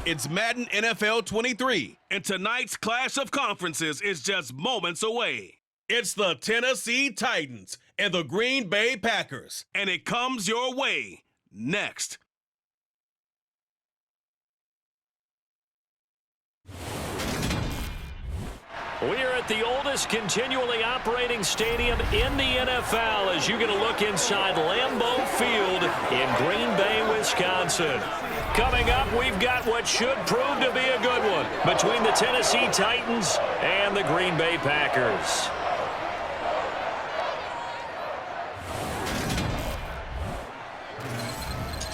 It's Madden NFL 23, and tonight's clash of conferences is just moments away. It's the Tennessee Titans and the Green Bay Packers, and it comes your way next. We are at the oldest continually operating stadium in the NFL as you get a look inside Lambeau Field in Green Bay, Wisconsin. Coming up, we've got what should prove to be a good one between the Tennessee Titans and the Green Bay Packers.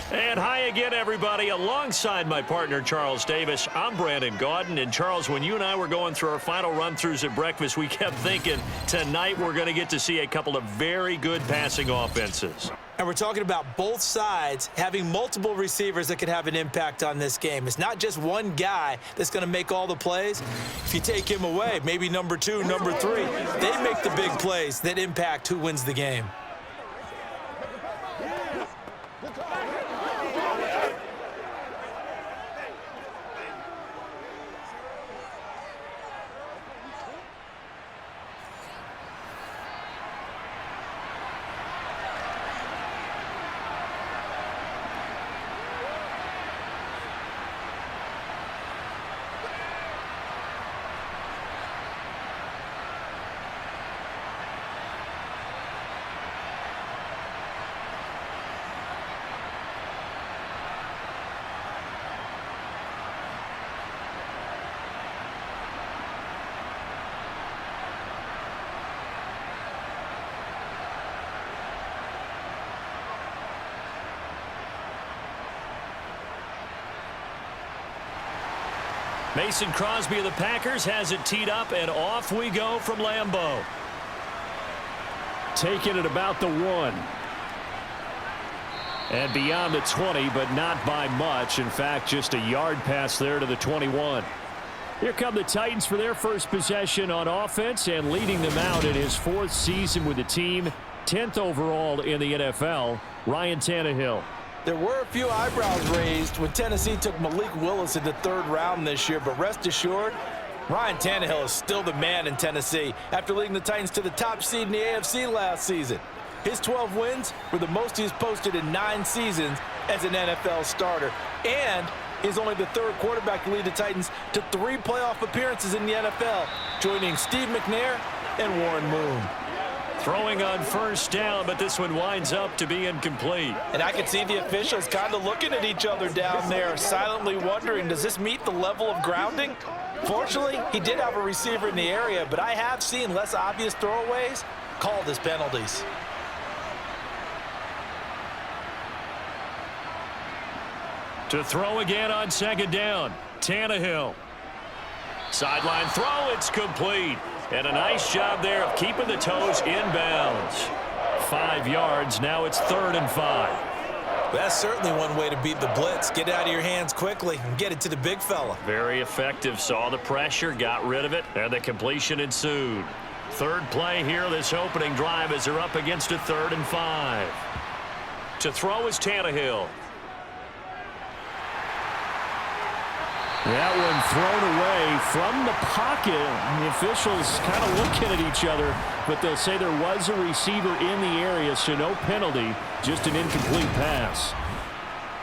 And hi again, everybody. Alongside my partner, Charles Davis, I'm Brandon Gaudin. And, Charles, when you and I were going through our final run-throughs at breakfast, we kept thinking tonight we're going to get to see a couple of very good passing offenses. And we're talking about both sides having multiple receivers that could have an impact on this game. It's not just one guy that's going to make all the plays. If you take him away, maybe number 2, number 3, they make the big plays that impact who wins the game. Mason Crosby of the Packers has it teed up, and off we go from Lambeau. Taking it about the 1. And beyond the 20, but not by much. In fact, just a yard pass there to the 21. Here come the Titans for their first possession on offense, and leading them out in his 4th season with the team, 10th overall in the NFL, Ryan Tannehill. There were a few eyebrows raised when Tennessee took Malik Willis in the 3rd round this year, but rest assured, Ryan Tannehill is still the man in Tennessee after leading the Titans to the top seed in the AFC last season. His 12 wins were the most he's posted in 9 seasons as an NFL starter, and he's only the 3rd quarterback to lead the Titans to 3 playoff appearances in the NFL, joining Steve McNair and Warren Moon. Throwing on first down, but this one winds up to be incomplete. And I can see the officials kind of looking at each other down there, silently wondering, does this meet the level of grounding? Fortunately, he did have a receiver in the area, but I have seen less obvious throwaways called as penalties. To throw again on 2nd down, Tannehill. Sideline throw, it's complete. And a nice job there of keeping the toes inbounds. 5 yards, now it's 3rd and 5. That's certainly one way to beat the blitz. Get it out of your hands quickly and get it to the big fella. Very effective. Saw the pressure, got rid of it, and the completion ensued. 3rd play here this opening drive as they're up against a 3rd and 5. To throw is Tannehill. That one thrown away from the pocket. The officials kind of looking at each other, but they'll say there was a receiver in the area, so no penalty, just an incomplete pass.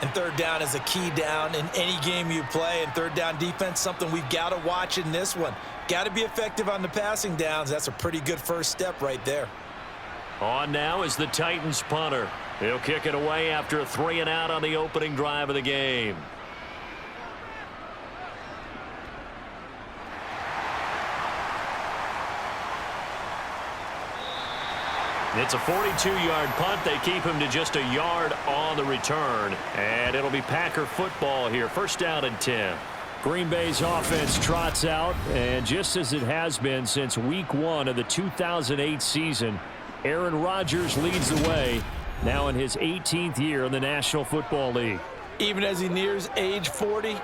And 3rd down is a key down in any game you play, and 3rd down defense, something we've got to watch in this one. Got to be effective on the passing downs. That's a pretty good first step right there. On now is the Titans punter. He'll kick it away after a 3-and-out on the opening drive of the game. It's a 42-yard punt. They keep him to just a yard on the return. And it'll be Packer football here. 1st down and 10. Green Bay's offense trots out, and just as it has been since week 1 of the 2008 season, Aaron Rodgers leads the way, now in his 18th year in the National Football League. Even as he nears age 40,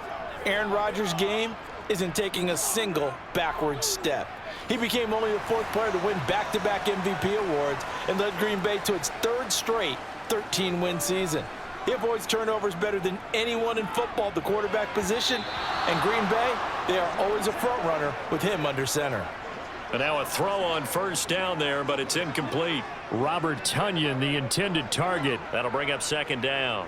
Aaron Rodgers' game isn't taking a single backward step. He became only the 4th player to win back-to-back MVP awards and led Green Bay to its 3rd straight 13-win season. He avoids turnovers better than anyone in football at the quarterback position. And Green Bay, they are always a front runner with him under center. And now a throw on first down there, but it's incomplete. Robert Tonyan, the intended target. That'll bring up second down.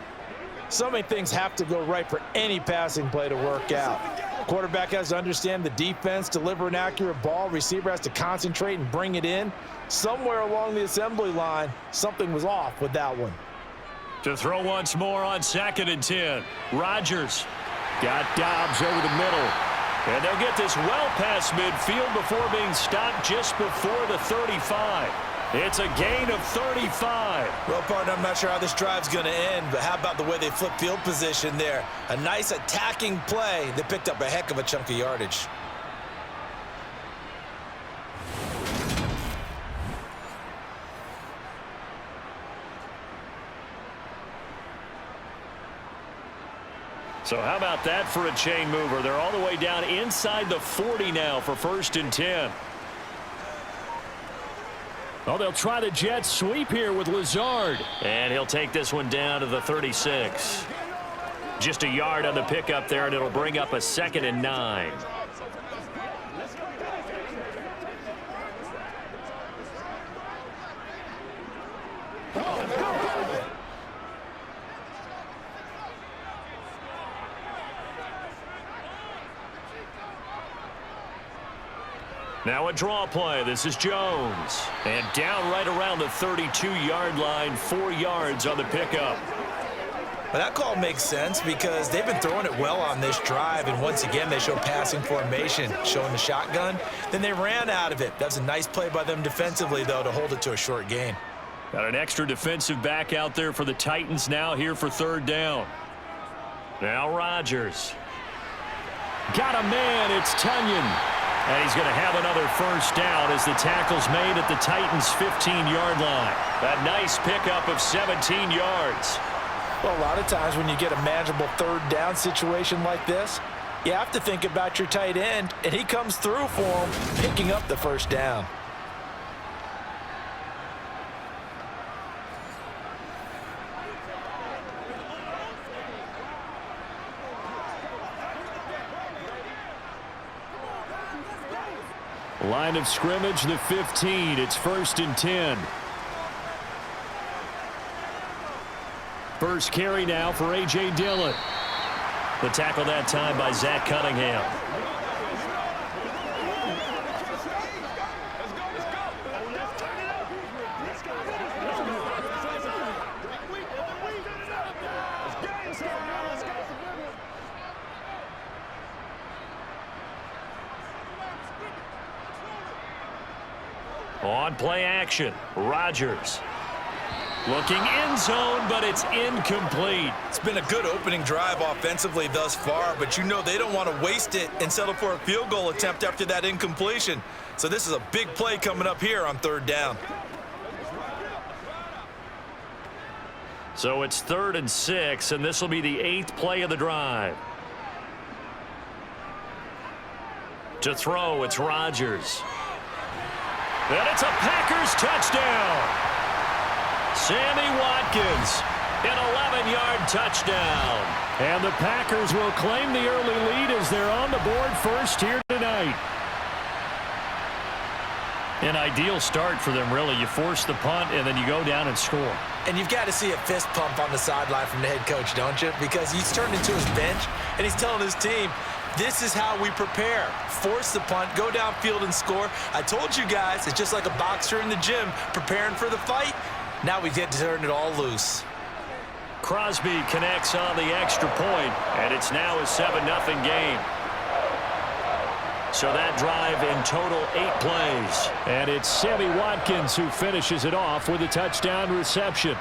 So many things have to go right for any passing play to work out. Quarterback has to understand the defense, deliver an accurate ball. Receiver has to concentrate and bring it in. Somewhere along the assembly line, something was off with that one. To throw once more on 2nd and 10. Rodgers got Dobbs over the middle. And they'll get this well past midfield before being stopped just before the 35. It's a gain of 35. Well, partner, I'm not sure how this drive's going to end, but how about the way they flip field position there? A nice attacking play that picked up a heck of a chunk of yardage. So how about that for a chain mover? They're all the way down inside the 40 now for 1st and 10. Oh, they'll try the jet sweep here with Lazard. And he'll take this one down to the 36. Just a yard on the pickup there, and it'll bring up a 2nd and 9. Now a draw play. This is Jones. And down right around the 32-yard line, 4 yards on the pickup. Well, that call makes sense because they've been throwing it well on this drive, and once again they show passing formation, showing the shotgun. Then they ran out of it. That was a nice play by them defensively, though, to hold it to a short gain. Got an extra defensive back out there for the Titans now here for 3rd down. Now Rodgers. Got a man. It's Tonyan. And he's going to have another first down as the tackle's made at the Titans' 15-yard line. That nice pickup of 17 yards. Well, a lot of times when you get a manageable 3rd down situation like this, you have to think about your tight end, and he comes through for him, picking up the first down. Line of scrimmage, the 15. It's 1st and 10. First carry now for A.J. Dillon. The tackle that time by Zach Cunningham. On play action, Rodgers. Looking end zone, but it's incomplete. It's been a good opening drive offensively thus far, but you know they don't want to waste it and settle for a field goal attempt after that incompletion. So this is a big play coming up here on 3rd down. So it's 3rd and 6, and this will be the 8th play of the drive. To throw, it's Rodgers. And it's a Packers touchdown. Sammy Watkins, an 11-yard touchdown. And the Packers will claim the early lead as they're on the board first here tonight. An ideal start for them, really. You force the punt, and then you go down and score. And you've got to see a fist pump on the sideline from the head coach, don't you? Because he's turned into his bench, and he's telling his team, this is how we prepare. Force the punt, go downfield and score. I told you guys, it's just like a boxer in the gym preparing for the fight. Now we get to turn it all loose. Crosby connects on the extra point, and it's now a 7-0 game. So that drive in total 8 plays. And it's Sammy Watkins who finishes it off with a touchdown reception.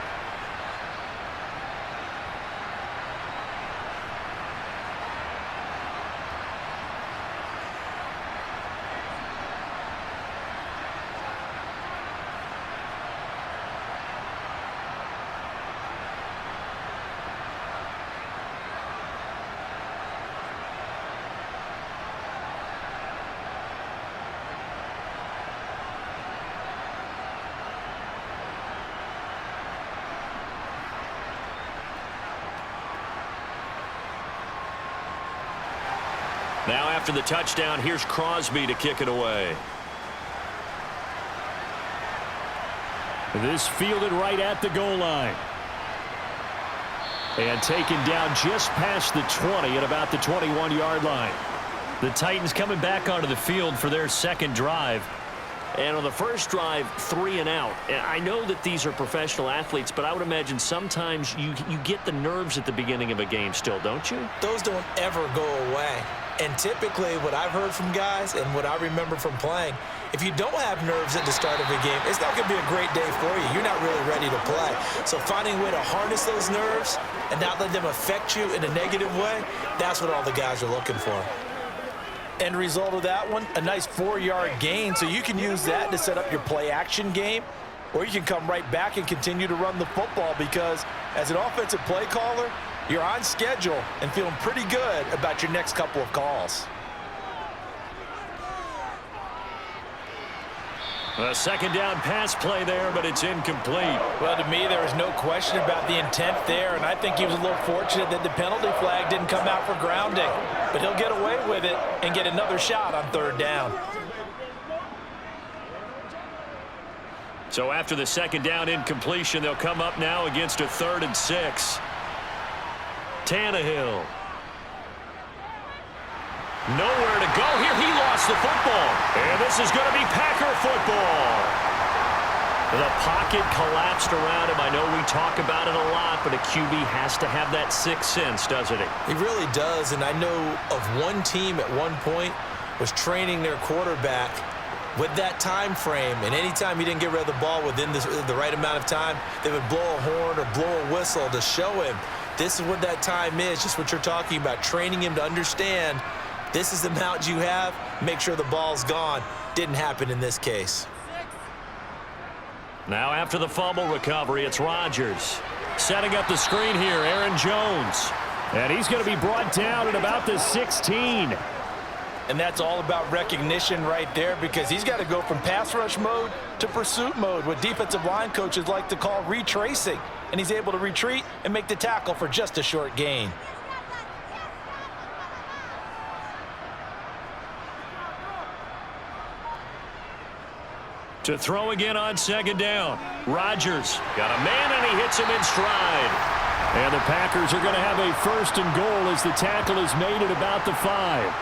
Now after the touchdown, here's Crosby to kick it away. This fielded right at the goal line. And taken down just past the 20 at about the 21-yard line. The Titans coming back onto the field for their second drive. And on the first drive, 3 and out. And I know that these are professional athletes, but I would imagine sometimes you get the nerves at the beginning of a game still, don't you? Those don't ever go away. And typically what I've heard from guys and what I remember from playing, if you don't have nerves at the start of a game, it's not going to be a great day for you. You're not really ready to play. So finding a way to harness those nerves and not let them affect you in a negative way, that's what all the guys are looking for. End result of that one, a nice 4-yard gain, so you can use that to set up your play-action game, or you can come right back and continue to run the football because as an offensive play caller, you're on schedule and feeling pretty good about your next couple of calls. A second down pass play there, but it's incomplete. Well, to me, there was no question about the intent there, and I think he was a little fortunate that the penalty flag didn't come out for grounding. But he'll get away with it and get another shot on third down. So after the second down incompletion, they'll come up now against a 3rd and 6. Tannehill. Nowhere to go here. He lost the football. And this is going to be Packer football. The pocket collapsed around him. I know we talk about it a lot, but a QB has to have that sixth sense, doesn't he? He really does, and I know of one team at one point was training their quarterback with that time frame, and anytime he didn't get rid of the ball within the right amount of time, they would blow a horn or blow a whistle to show him this is what that time is, just what you're talking about, training him to understand this is the amount you have, make sure the ball's gone. Didn't happen in this case. Now after the fumble recovery, it's Rodgers. Setting up the screen here, Aaron Jones. And he's going to be brought down at about the 16. And that's all about recognition right there because he's got to go from pass rush mode to pursuit mode, what defensive line coaches like to call retracing. And he's able to retreat and make the tackle for just a short gain. To throw again on second down. Rodgers got a man, and he hits him in stride. And the Packers are going to have a 1st and goal as the tackle is made at about the 5.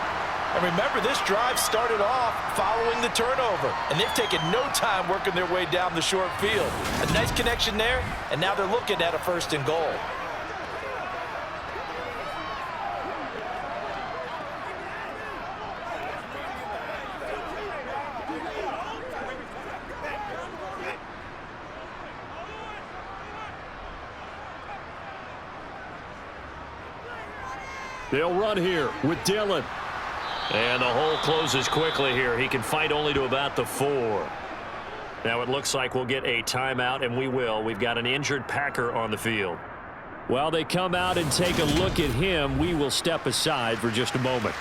And remember, this drive started off following the turnover, and they've taken no time working their way down the short field. A nice connection there, and now they're looking at a 1st and goal. They'll run here with Dillon. And the hole closes quickly here. He can fight only to about the 4. Now it looks like we'll get a timeout, and we will. We've got an injured Packer on the field. While they come out and take a look at him, we will step aside for just a moment.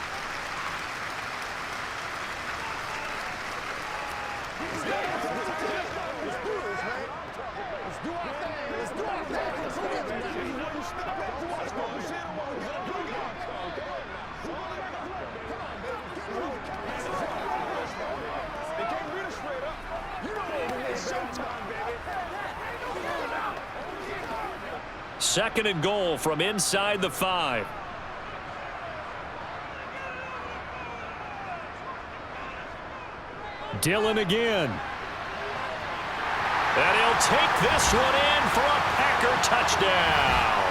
Second and goal from inside the 5. Dillon again. And he'll take this one in for a Packer touchdown.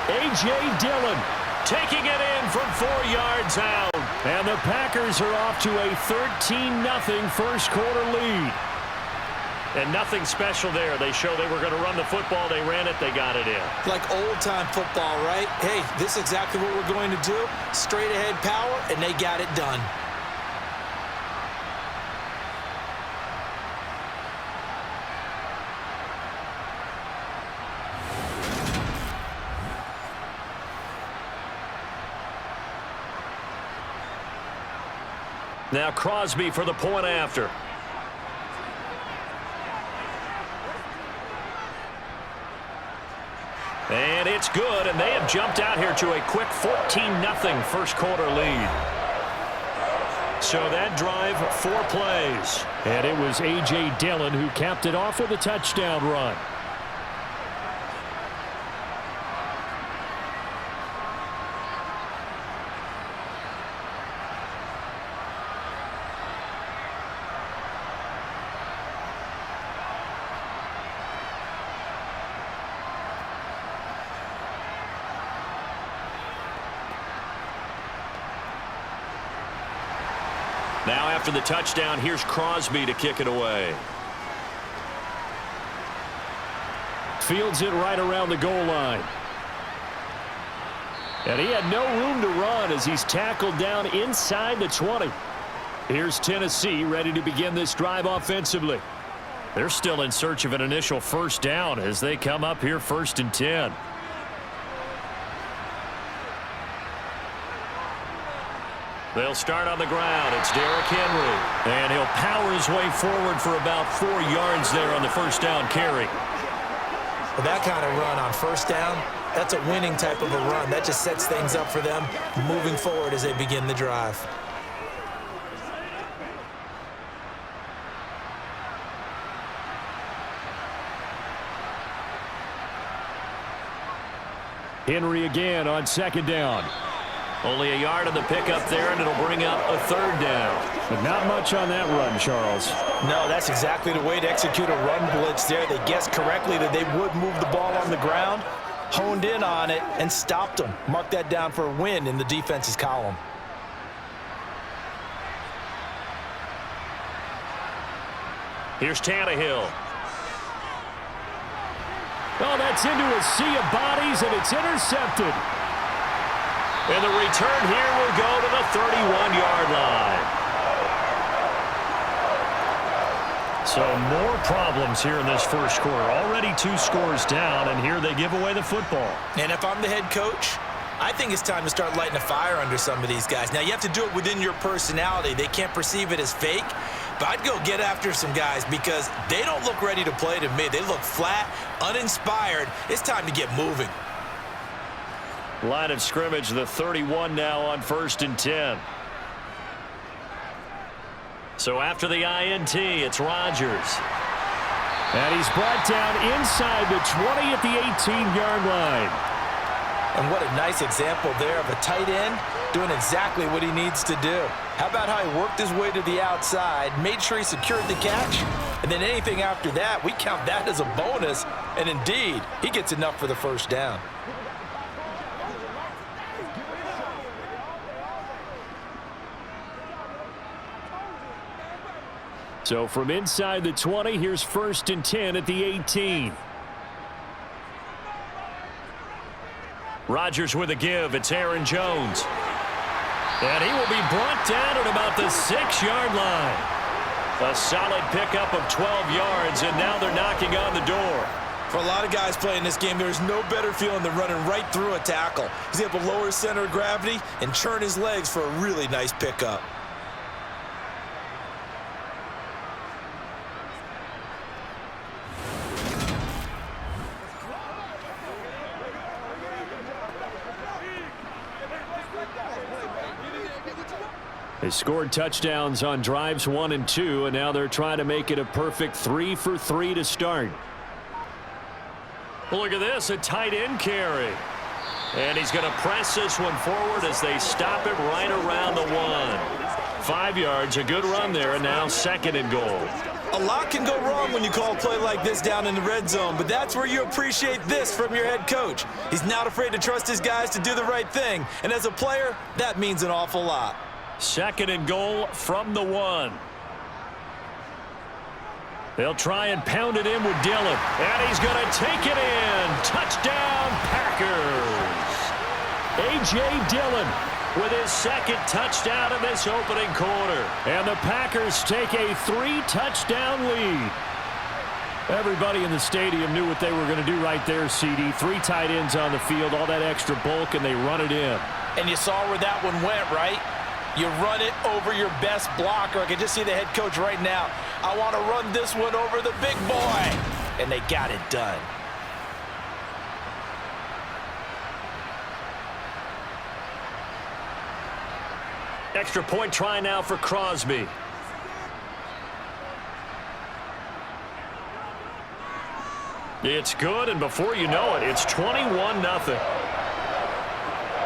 A.J. Dillon taking it in from 4 yards out. And the Packers are off to a 13-0 first quarter lead. And nothing special there. They show they were going to run the football. They ran it. They got it in. Like old-time football, right? Hey, this is exactly what we're going to do. Straight-ahead power, and they got it done. Now Crosby for the point after. And it's good, and they have jumped out here to a quick 14-0 first quarter lead. So that drive, 4 plays. And it was A.J. Dillon who capped it off with a touchdown run. Now after the touchdown, here's Crosby to kick it away. Fields it right around the goal line. And he had no room to run as he's tackled down inside the 20. Here's Tennessee ready to begin this drive offensively. They're still in search of an initial first down as they come up here 1st and 10. They'll start on the ground. It's Derrick Henry. And he'll power his way forward for about 4 yards there on the first down carry. Well, that kind of run on first down, that's a winning type of a run. That just sets things up for them moving forward as they begin the drive. Henry again on 2nd down. Only a yard on the pickup there, and it'll bring up a 3rd down. But not much on that run, Charles. No, that's exactly the way to execute a run blitz there. They guessed correctly that they would move the ball on the ground, honed in on it, and stopped them. Mark that down for a win in the defense's column. Here's Tannehill. Oh, that's into a sea of bodies, and it's intercepted. And the return here will go to the 31-yard line. So more problems here in this first quarter. Already 2 scores down, and here they give away the football. And if I'm the head coach, I think it's time to start lighting a fire under some of these guys. Now, you have to do it within your personality. They can't perceive it as fake. But I'd go get after some guys because they don't look ready to play to me. They look flat, uninspired. It's time to get moving. Line of scrimmage, the 31 now on 1st and 10. So after the INT, it's Rodgers. And he's brought down inside the 20 at the 18-yard line. And what a nice example there of a tight end doing exactly what he needs to do. How about how he worked his way to the outside, made sure he secured the catch, and then anything after that, we count that as a bonus. And indeed, he gets enough for the first down. So from inside the 20, here's 1st and 10 at the 18. Rodgers with a give. It's Aaron Jones. And he will be brought down at about the 6-yard line. A solid pickup of 12 yards, and now they're knocking on the door. For a lot of guys playing this game, there's no better feeling than running right through a tackle. He's able to lower his center of gravity and churn his legs for a really nice pickup. They scored touchdowns on drives 1 and 2, and now they're trying to make it a perfect 3 for 3 to start. Look at this, a tight end carry. And he's going to press this one forward as they stop it right around the 1. 5 yards, a good run there, and now 2nd and goal. A lot can go wrong when you call a play like this down in the red zone, but that's where you appreciate this from your head coach. He's not afraid to trust his guys to do the right thing, and as a player, that means an awful lot. 2nd and goal from the 1. They'll try and pound it in with Dillon. And he's going to take it in. Touchdown, Packers. A.J. Dillon with his 2nd touchdown in this opening quarter. And the Packers take a 3-touchdown lead. Everybody in the stadium knew what they were going to do right there, CD. 3 tight ends on the field, all that extra bulk, and they run it in. And you saw where that one went, right? You run it over your best blocker. I can just see the head coach right now. I want to run this one over the big boy. And they got it done. Extra point try now for Crosby. It's good, and before you know it, it's 21-0.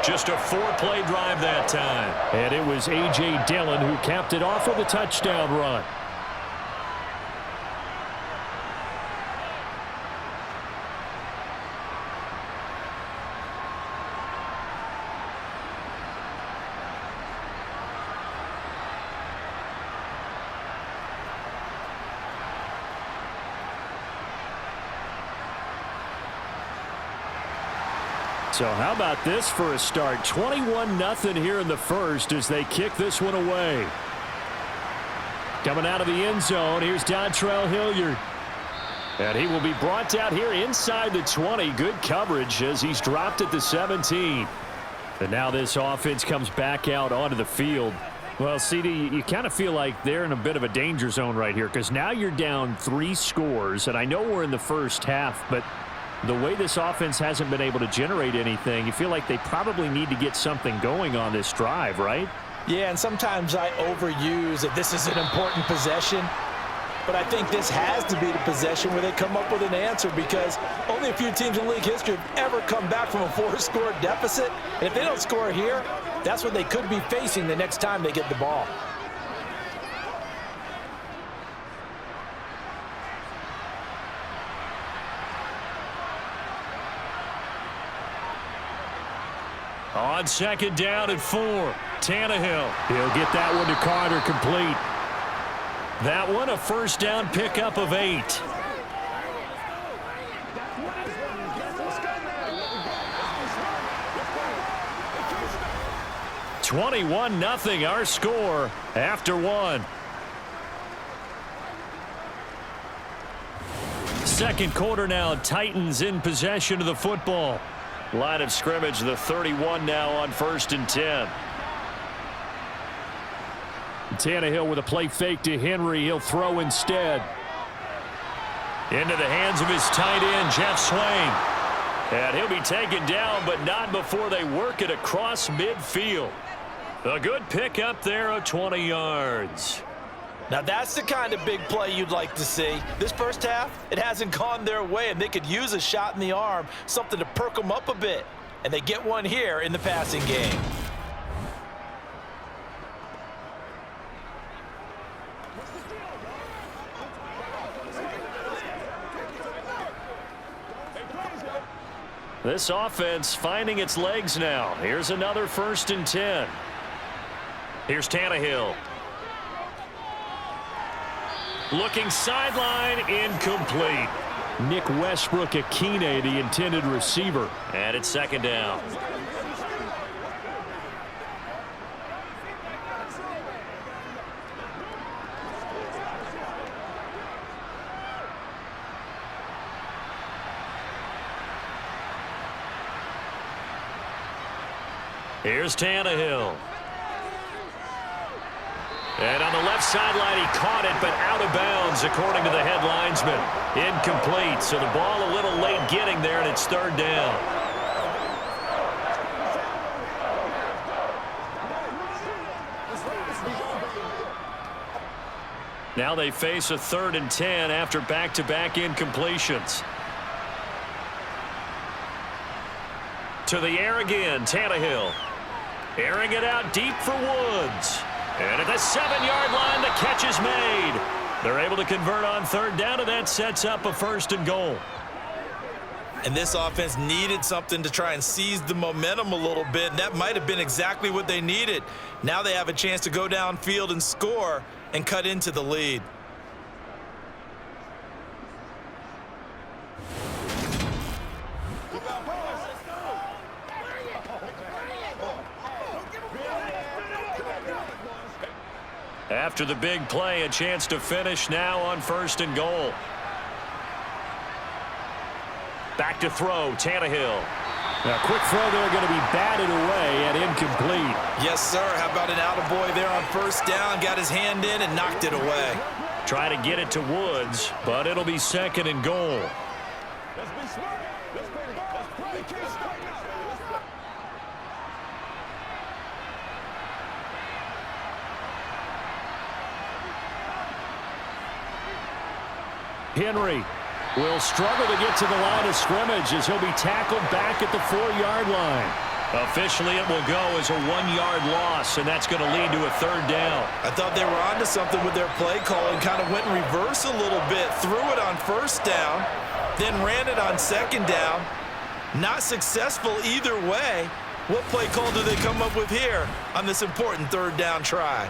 Just a 4-play drive that time. And it was A.J. Dillon who capped it off with a touchdown run. So how about this for a start? 21-0 here in the first as they kick this one away. Coming out of the end zone, here's Dontrell Hilliard. And he will be brought down here inside the 20. Good coverage as he's dropped at the 17. And now this offense comes back out onto the field. Well, CD, you kind of feel like they're in a bit of a danger zone right here because now you're down 3 scores. And I know we're in the first half, but the way this offense hasn't been able to generate anything, you feel like they probably need to get something going on this drive, right? Yeah, and sometimes I overuse that this is an important possession. But I think this has to be the possession where they come up with an answer because only a few teams in league history have ever come back from a 4-score deficit. And if they don't score here, that's what they could be facing the next time they get the ball. On second down at 4, Tannehill. He'll get that one to Carter complete. That one a first down pickup of 8. (21-0) our score after 1. Second quarter now, Titans in possession of the football. Line of scrimmage, the 31 now on 1st and 10. Tannehill with a play fake to Henry. He'll throw instead. Into the hands of his tight end, Jeff Swain. And he'll be taken down, but not before they work it across midfield. A good pick up there of 20 yards. Now that's the kind of big play you'd like to see. This first half, it hasn't gone their way, and they could use a shot in the arm, something to perk them up a bit. And they get one here in the passing game. This offense finding its legs now. Here's another 1st and 10. Here's Tannehill. Looking sideline, incomplete. Nick Westbrook-Akine, the intended receiver. And it's second down. Here's Tannehill. And on the left sideline, he caught it, but out of bounds, according to the head linesman. Incomplete, so the ball a little late getting there, and it's 3rd down. Now they face a 3rd and 10 after back-to-back incompletions. To the air again, Tannehill. Airing it out deep for Woods. And at the 7-yard line, the catch is made. They're able to convert on 3rd down, and that sets up a 1st and goal. And this offense needed something to try and seize the momentum a little bit, and that might have been exactly what they needed. Now they have a chance to go downfield and score and cut into the lead. After the big play, a chance to finish now on 1st and goal. Back to throw, Tannehill. A quick throw there, going to be batted away and incomplete. Yes, sir. How about an attaboy there on 1st down? Got his hand in and knocked it away. Try to get it to Woods, but it'll be 2nd and goal. Henry will struggle to get to the line of scrimmage as he'll be tackled back at the 4-yard line. Officially, it will go as a 1-yard loss, and that's going to lead to a 3rd down. I thought they were onto something with their play call and kind of went in reverse a little bit. Threw it on 1st down, then ran it on 2nd down. Not successful either way. What play call do they come up with here on this important 3rd down try?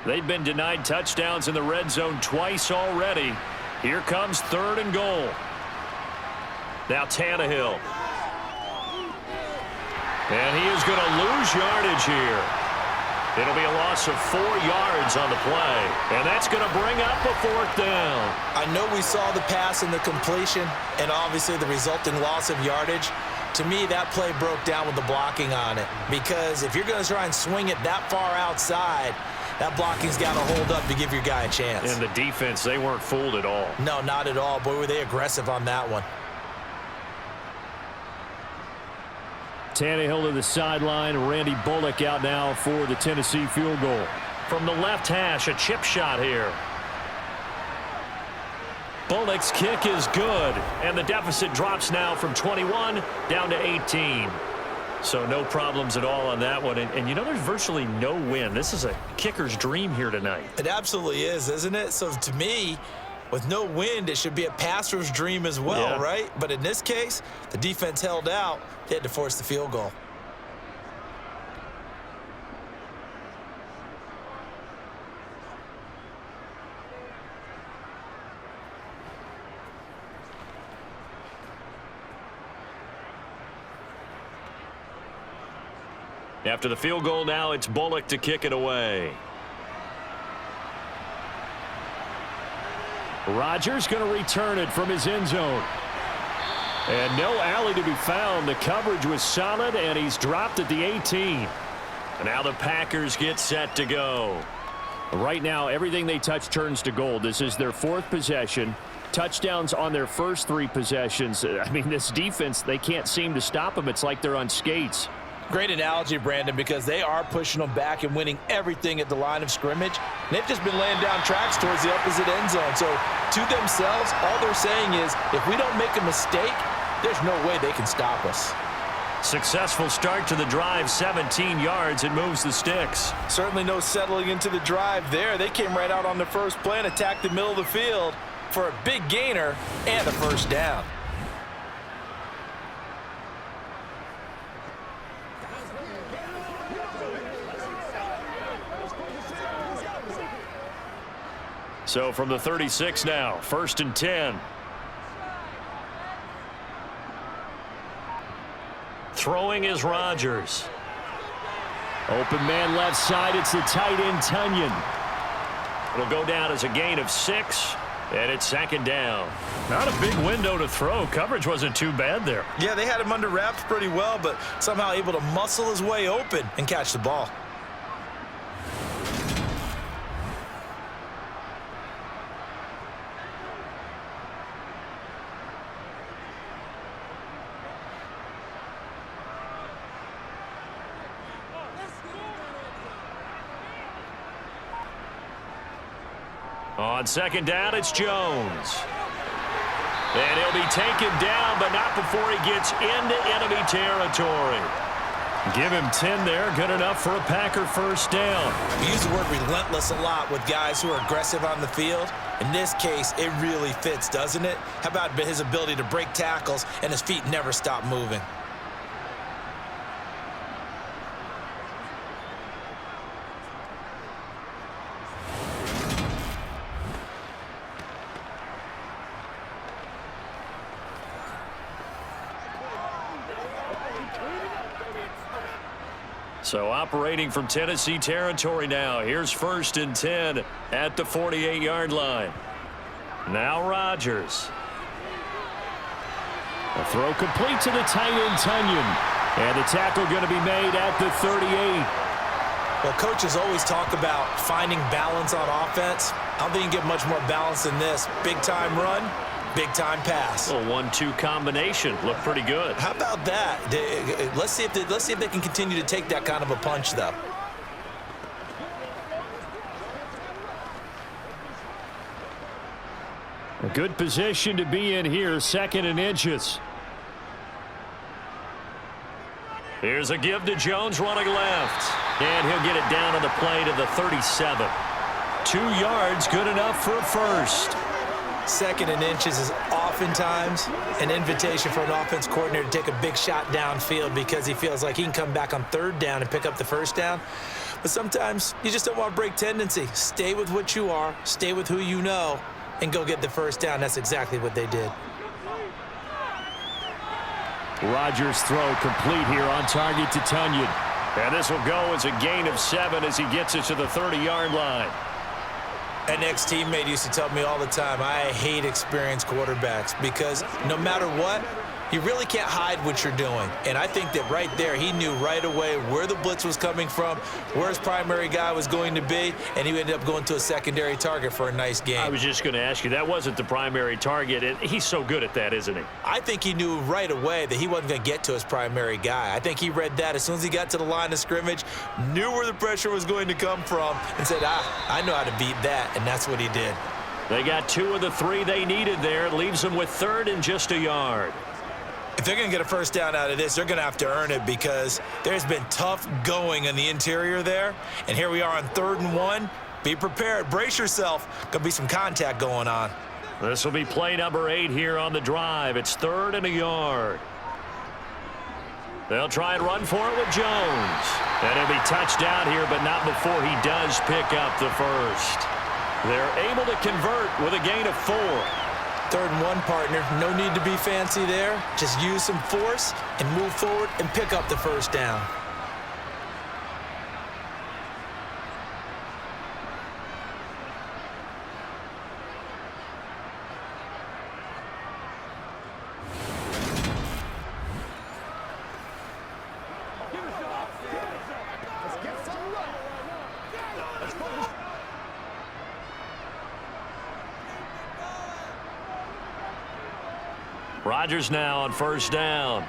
They've been denied touchdowns in the red zone twice already. Here comes 3rd and goal. Now Tannehill. And he is going to lose yardage here. It'll be a loss of 4 yards on the play. And that's going to bring up a 4th down. I know we saw the pass and the completion and obviously the resulting loss of yardage. To me, that play broke down with the blocking on it. Because if you're going to try and swing it that far outside, that blocking's got to hold up to give your guy a chance. And the defense, they weren't fooled at all. No, not at all. Boy, were they aggressive on that one. Tannehill to the sideline. Randy Bullock out now for the Tennessee field goal. From the left hash, a chip shot here. Bullock's kick is good. And the deficit drops now from 21 down to 18. So no problems at all on that one. And you know, there's virtually no wind. This is a kicker's dream here tonight. It absolutely is, isn't it? So to me, with no wind, it should be a passer's dream as well, right? But in this case, the defense held out. They had to force the field goal. After the field goal now, it's Bullock to kick it away. Rodgers going to return it from his end zone. And no alley to be found. The coverage was solid, and he's dropped at the 18. And now the Packers get set to go. Right now, everything they touch turns to gold. This is their 4th possession. Touchdowns on their first 3 possessions. I mean, this defense, they can't seem to stop them. It's like they're on skates. Great analogy, Brandon, because they are pushing them back and winning everything at the line of scrimmage. And they've just been laying down tracks towards the opposite end zone. So to themselves, all they're saying is, if we don't make a mistake, there's no way they can stop us. Successful start to the drive, 17 yards, and moves the sticks. Certainly no settling into the drive there. They came right out on the first play and attacked the middle of the field for a big gainer and a 1st down. So from the 36 now, 1st and 10. Throwing is Rodgers. Open man left side. It's the tight end, Tunyon. It'll go down as a gain of 6, and it's 2nd down. Not a big window to throw. Coverage wasn't too bad there. Yeah, they had him under wraps pretty well, but somehow able to muscle his way open and catch the ball. On 2nd down, it's Jones. And he'll be taken down, but not before he gets into enemy territory. Give him 10 there. Good enough for a Packer 1st down. We use the word relentless a lot with guys who are aggressive on the field. In this case, it really fits, doesn't it? How about his ability to break tackles and his feet never stop moving? So operating from Tennessee territory now. Here's 1st and 10 at the 48-yard line. Now Rodgers. A throw complete to the tight end, Tunyon. And the tackle going to be made at the 38. Well, coaches always talk about finding balance on offense. I don't think you can get much more balance than this. Big-time run, big-time pass. A 1-2 combination. Looked pretty good. How about that? Let's see if they can continue to take that kind of a punch, though. A good position to be in here, 2nd and inches. Here's a give to Jones running left. And he'll get it down on the play to the 37. 2 yards, good enough for a first. 2nd and inches is oftentimes an invitation for an offense coordinator to take a big shot downfield because he feels like he can come back on 3rd down and pick up the first down. But sometimes you just don't want to break tendency. Stay with what you are, stay with who you know, and go get the first down. That's exactly what they did. Rodgers' throw complete here on target to Tunyon. And this will go as a gain of 7 as he gets it to the 30-yard line. An ex-teammate used to tell me all the time, I hate experienced quarterbacks because no matter what, you really can't hide what you're doing. And I think that right there, he knew right away where the blitz was coming from, where his primary guy was going to be, and he ended up going to a secondary target for a nice game. I was just going to ask you, that wasn't the primary target. He's so good at that, isn't he? I think he knew right away that he wasn't going to get to his primary guy. I think he read that as soon as he got to the line of scrimmage, knew where the pressure was going to come from, and said, I know how to beat that, and that's what he did. They got 2 of the 3 they needed there. It leaves them with 3rd and just a yard. If they're going to get a first down out of this, they're going to have to earn it because there's been tough going in the interior there. And here we are on 3rd and 1. Be prepared. Brace yourself. Going to be some contact going on. This will be play number 8 here on the drive. It's 3rd and a yard. They'll try and run for it with Jones. And he'll be touched down here, but not before he does pick up the first. They're able to convert with a gain of 4. 3rd and 1, partner. No need to be fancy there. Just use some force and move forward and pick up the first down. Rodgers now on 1st down.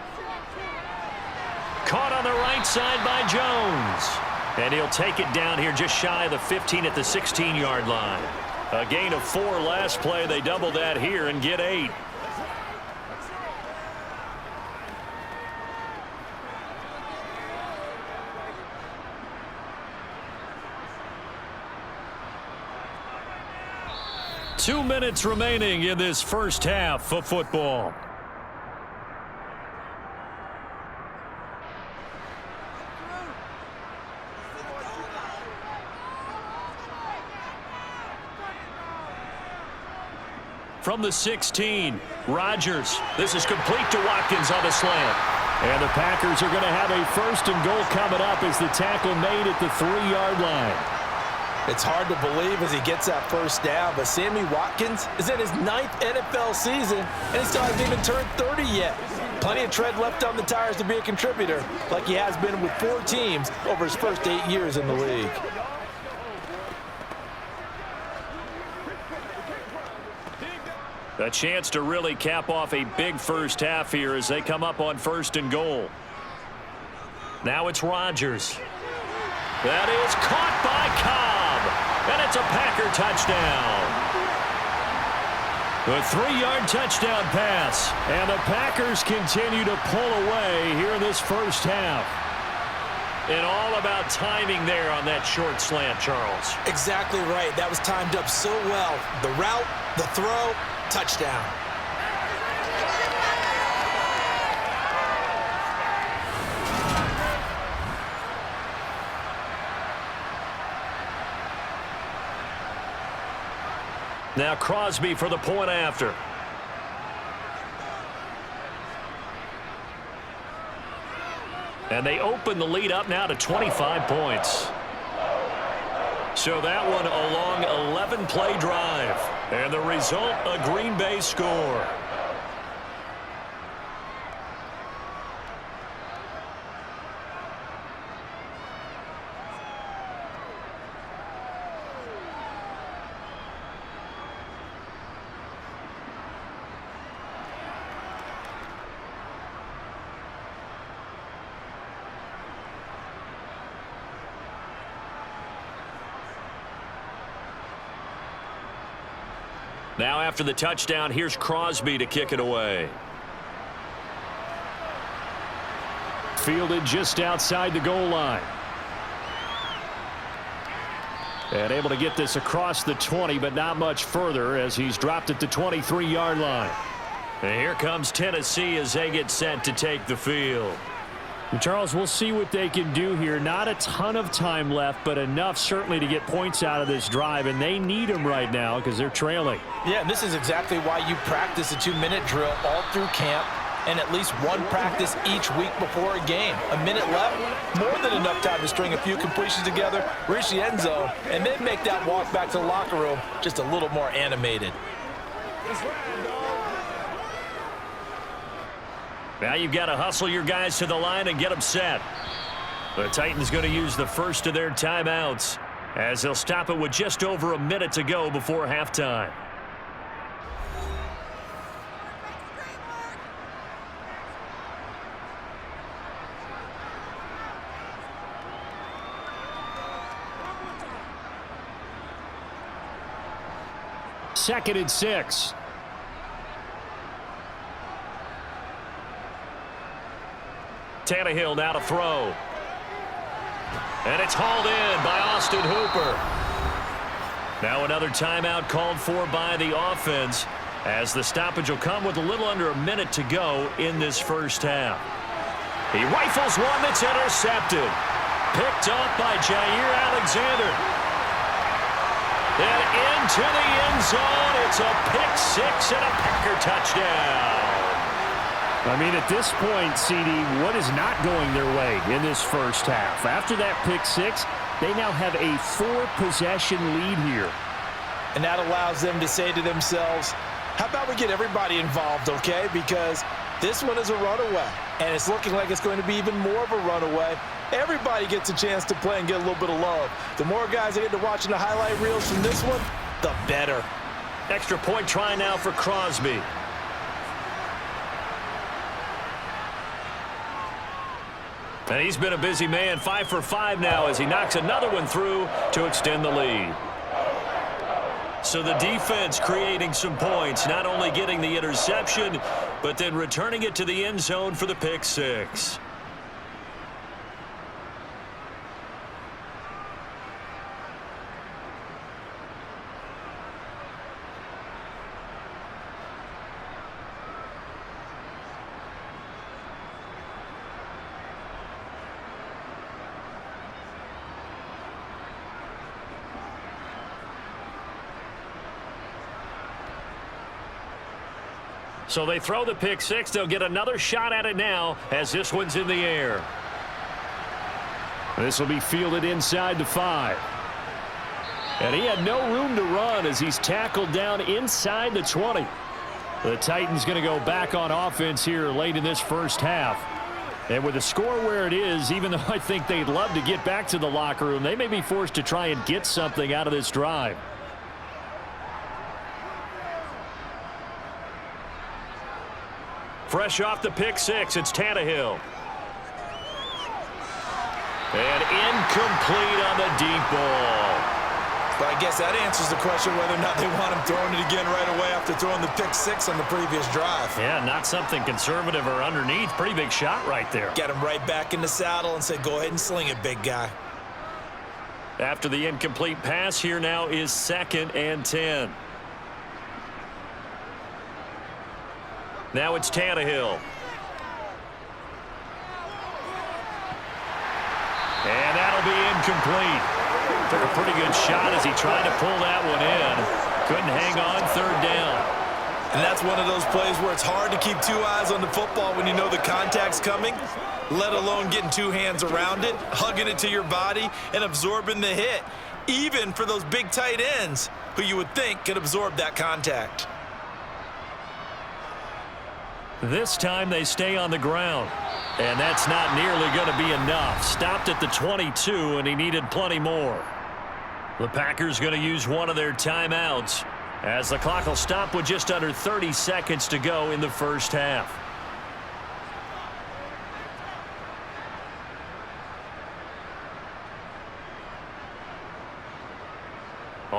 Caught on the right side by Jones. And he'll take it down here just shy of the 15 at the 16-yard line. A gain of 4 last play. They double that here and get 8. Two minutes remaining in this first half of football. From the 16, Rodgers. This is complete to Watkins on the slant. And the Packers are going to have a 1st and goal coming up as the tackle made at the 3-yard line. It's hard to believe as he gets that first down, but Sammy Watkins is in his 9th NFL season, and he still hasn't even turned 30 yet. Plenty of tread left on the tires to be a contributor, like he has been with 4 teams over his first 8 years in the league. A chance to really cap off a big first half here as they come up on 1st and goal. Now it's Rodgers. That is caught by Cobb. And it's a Packer touchdown. A 3-yard touchdown pass. And the Packers continue to pull away here in this first half. And all about timing there on that short slant, Charles. Exactly right. That was timed up so well. The route, the throw, touchdown. Now Crosby for the point after. And they open the lead up now to 25 points. So that one a long 11-play drive. And the result, a Green Bay score. Now after the touchdown, here's Crosby to kick it away. Fielded just outside the goal line. And able to get this across the 20, but not much further as he's dropped at the 23-yard line. And here comes Tennessee as they get set to take the field. And Charles, we'll see what they can do here. Not a ton of time left, but enough certainly to get points out of this drive, and they need them right now because they're trailing. Yeah, and this is exactly why you practice a 2-minute drill all through camp and at least one practice each week before a game. A minute left, more than enough time to string a few completions together, reach the end zone, and then make that walk back to the locker room just a little more animated. Now you've got to hustle your guys to the line and get them set. The Titans going to use the first of their timeouts as they'll stop it with just over a minute to go before halftime. Second and 6. Tannehill now to throw. And it's hauled in by Austin Hooper. Now another timeout called for by the offense as the stoppage will come with a little under a minute to go in this first half. He rifles one that's intercepted. Picked off by Jair Alexander. And into the end zone. It's a pick-6 and a Packer touchdown. I mean, at this point, CD, what is not going their way in this first half? After that pick-6, they now have a 4-possession lead here. And that allows them to say to themselves, how about we get everybody involved, okay? Because this one is a runaway, and it's looking like it's going to be even more of a runaway. Everybody gets a chance to play and get a little bit of love. The more guys that get to watching the highlight reels from this one, the better. Extra point try now for Crosby. And he's been a busy man, 5 for 5 now as he knocks another one through to extend the lead. So the defense creating some points, not only getting the interception, but then returning it to the end zone for the pick-6. So they throw the pick-6. They'll get another shot at it now as this one's in the air. This will be fielded inside the 5. And he had no room to run as he's tackled down inside the 20. The Titans going to go back on offense here late in this first half. And with the score where it is, even though I think they'd love to get back to the locker room, they may be forced to try and get something out of this drive. Fresh off the pick-6, it's Tannehill. And incomplete on the deep ball. But I guess that answers the question whether or not they want him throwing it again right away after throwing the pick-6 on the previous drive. Yeah, not something conservative or underneath. Pretty big shot right there. Get him right back in the saddle and say, go ahead and sling it, big guy. After the incomplete pass, here now is 2nd and 10. Now it's Tannehill. And that'll be incomplete. Took a pretty good shot as he tried to pull that one in. Couldn't hang on 3rd down. And that's one of those plays where it's hard to keep 2 eyes on the football when you know the contact's coming, let alone getting 2 hands around it, hugging it to your body, and absorbing the hit, even for those big tight ends who you would think could absorb that contact. This time they stay on the ground. And that's not nearly going to be enough. Stopped at the 22, and he needed plenty more. The Packers going to use one of their timeouts as the clock will stop with just under 30 seconds to go in the first half.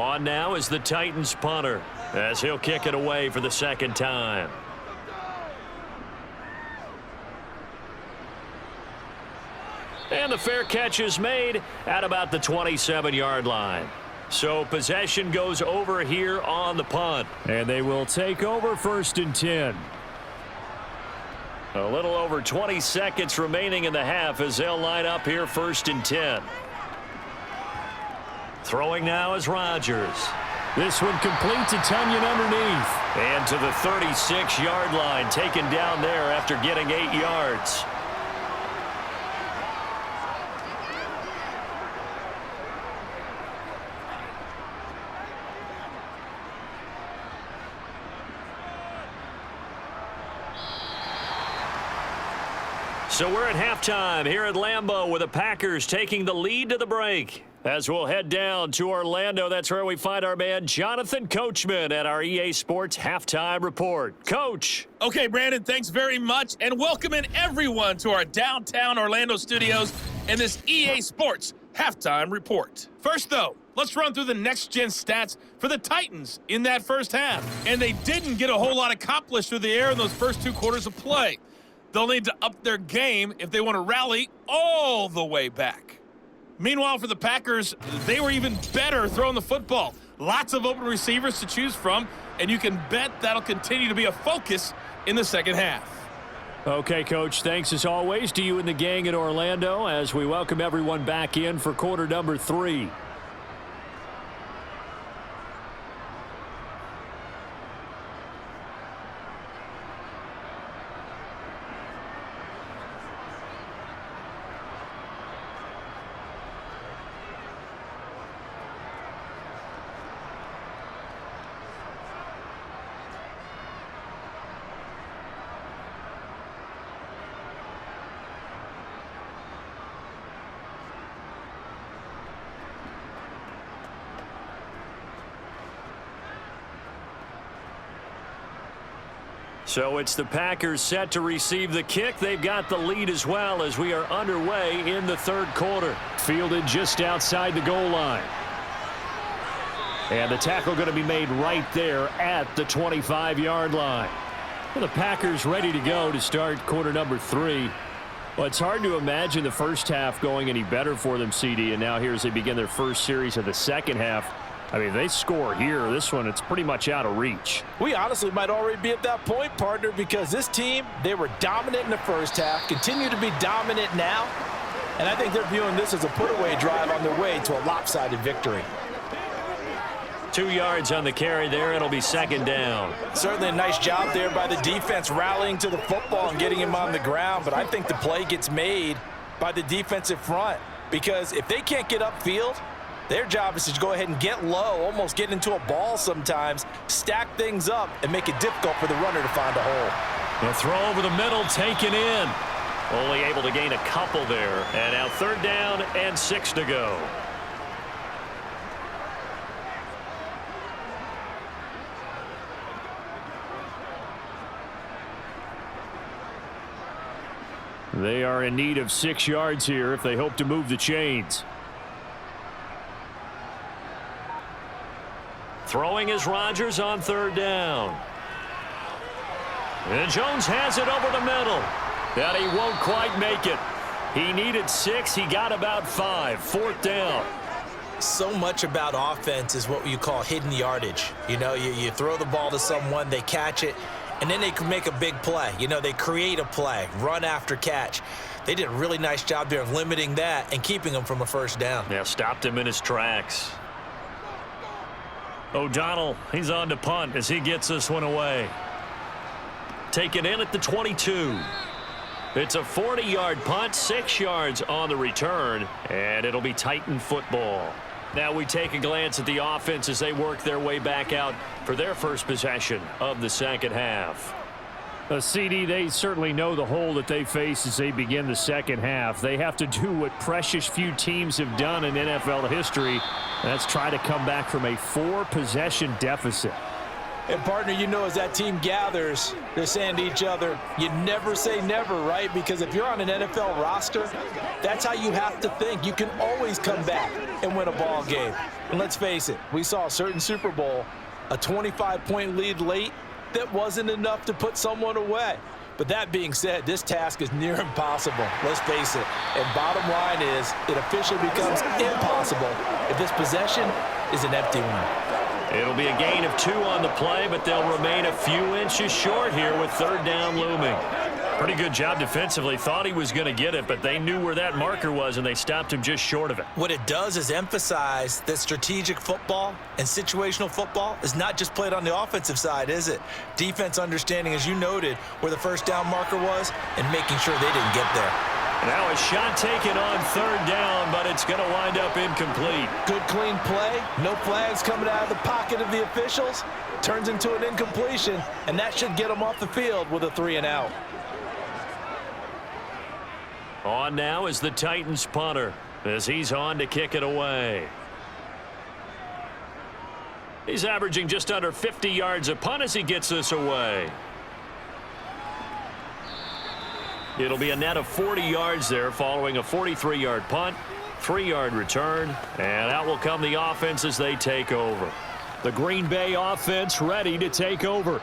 On now is the Titans punter, as he'll kick it away for the second time. And the fair catch is made at about the 27-yard line. So possession goes over here on the punt. And they will take over 1st and 10. A little over 20 seconds remaining in the half as they'll line up here 1st and 10. Throwing now is Rodgers. This one complete to Tunyon underneath. And to the 36-yard line, taken down there after getting 8 yards. So we're at halftime here at Lambeau with the Packers taking the lead to the break. As we'll head down to Orlando, that's where we find our man Jonathan Coachman at our EA Sports Halftime Report. Coach. Okay, Brandon, thanks very much, and welcome in everyone to our downtown Orlando studios and this EA Sports Halftime Report. First, though, let's run through the next-gen stats for the Titans in that first half. And they didn't get a whole lot accomplished through the air in those first 2 quarters of play. They'll need to up their game if they want to rally all the way back. Meanwhile, for the Packers, they were even better throwing the football. Lots of open receivers to choose from, and you can bet that'll continue to be a focus in the second half. Okay, Coach, thanks as always to you and the gang at Orlando as we welcome everyone back in for quarter number 3. So it's the Packers set to receive the kick. They've got the lead as well as we are underway in the third quarter. Fielded just outside the goal line. And the tackle going to be made right there at the 25-yard line. Well, the Packers ready to go to start quarter number 3. Well, it's hard to imagine the first half going any better for them, CD, and now here as they begin their first series of the second half. I mean, if they score here, this one, it's pretty much out of reach. We honestly might already be at that point, partner, because this team, they were dominant in the first half, continue to be dominant now, and I think they're viewing this as a put-away drive on their way to a lopsided victory. 2 yards on the carry there. It'll be second down. Certainly a nice job there by the defense rallying to the football and getting him on the ground, but I think the play gets made by the defensive front because if they can't get upfield, their job is to go ahead and get low, almost get into a ball sometimes, stack things up, and make it difficult for the runner to find a hole. The throw over the middle taken in. Only able to gain a couple there. And now third down and 6 to go. They are in need of 6 yards here if they hope to move the chains. Throwing is Rodgers on third down. And Jones has it over the middle. And he won't quite make it. He needed 6. He got about 5. Fourth down. So much about offense is what you call hidden yardage. You know, you throw the ball to someone, they catch it, and then they can make a big play. You know, they create a play, run after catch. They did a really nice job there of limiting that and keeping them from a first down. Yeah, stopped him in his tracks. O'Donnell, he's on to punt as he gets this one away. Taken in at the 22. It's a 40-yard punt, 6 yards on the return, and it'll be Titan football. Now we take a glance at the offense as they work their way back out for their first possession of the second half. CD, they certainly know the hole that they face as they begin the second half. They have to do what precious few teams have done in NFL history. That's try to come back from a 4-possession deficit. And, partner, you know, as that team gathers, they're saying to each other, you never say never, right? Because if you're on an NFL roster, that's how you have to think. You can always come back and win a ball game. And let's face it, we saw a certain Super Bowl, a 25-point lead late that wasn't enough to put someone away. But that being said, this task is near impossible, let's face it. And bottom line is, it officially becomes impossible if this possession is an empty one. It'll be a gain of 2 on the play, but they'll remain a few inches short here with third down looming. Pretty good job defensively. Thought he was going to get it, but they knew where that marker was, and they stopped him just short of it. What it does is emphasize that strategic football and situational football is not just played on the offensive side, is it? Defense understanding, as you noted, where the first down marker was and making sure they didn't get there. Now a shot taken on third down, but it's going to wind up incomplete. Good, clean play. No flags coming out of the pocket of the officials. Turns into an incompletion, and that should get them off the field with a 3-and-out. On now is the Titans punter as he's on to kick it away. He's averaging just under 50 yards a punt as he gets this away. It'll be a net of 40 yards there following a 43-yard punt, 3-yard return, and out will come the offense as they take over. The Green Bay offense ready to take over.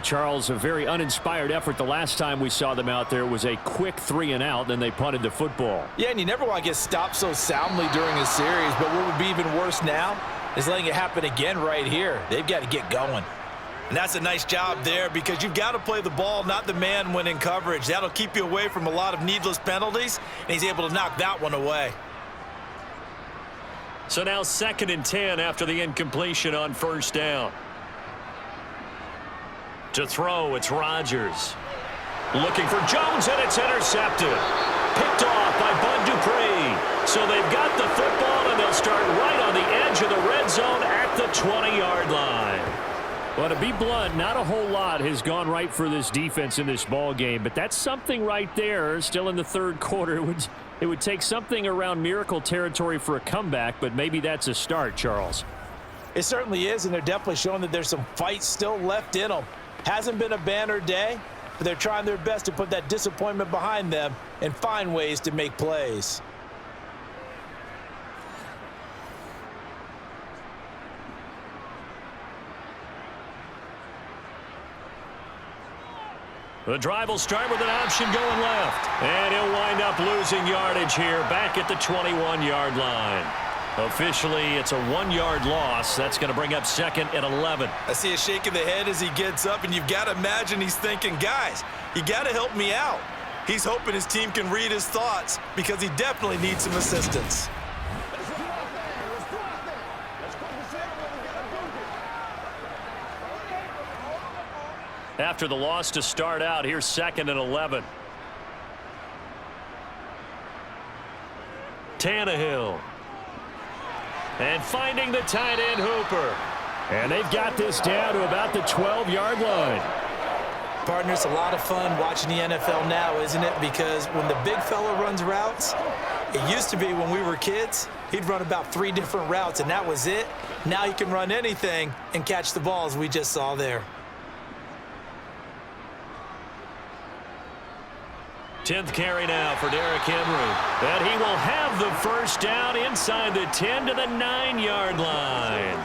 Charles, a very uninspired effort the last time we saw them out there was a quick 3-and-out, then they punted the football. Yeah, and you never want to get stopped so soundly during a series, but what would be even worse now is letting it happen again right here. They've got to get going. And that's a nice job there because you've got to play the ball, not the man when in coverage. That'll keep you away from a lot of needless penalties, and he's able to knock that one away. So now 2nd and 10 after the incompletion on first down. To throw, it's Rodgers. Looking for Jones, and it's intercepted. Picked off by Bud Dupree. So they've got the football, and they'll start right on the edge of the red zone at the 20-yard line. Well, to be blunt, not a whole lot has gone right for this defense in this ball game, but that's something right there. Still in the third quarter, it would take something around miracle territory for a comeback, but maybe that's a start, Charles. It certainly is, and they're definitely showing that there's some fight still left in them. Hasn't been a banner day, but they're trying their best to put that disappointment behind them and find ways to make plays. The drive will start with an option going left. And he'll wind up losing yardage here back at the 21-yard line. Officially, it's a 1-yard loss. That's going to bring up 2nd and 11. I see a shake of the head as he gets up, and you've got to imagine he's thinking, guys, you got to help me out. He's hoping his team can read his thoughts because he definitely needs some assistance. After the loss to start out, here's 2nd and 11. Tannehill. And finding the tight end Hooper. And they've got this down to about the 12-yard line. Partner, it's a lot of fun watching the NFL now, isn't it? Because when the big fella runs routes, it used to be when we were kids, he'd run about 3 different routes, and that was it. Now he can run anything and catch the balls we just saw there. 10th carry now for Derrick Henry. And he will have the first down inside the 10 to the 9-yard line.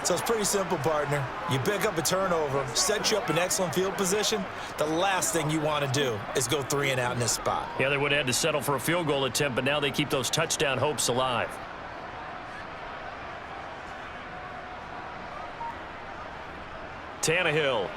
So it's pretty simple, partner. You pick up a turnover, set you up in excellent field position. The last thing you want to do is go 3-and-out in this spot. Yeah, they would have had to settle for a field goal attempt, but now they keep those touchdown hopes alive. Tannehill.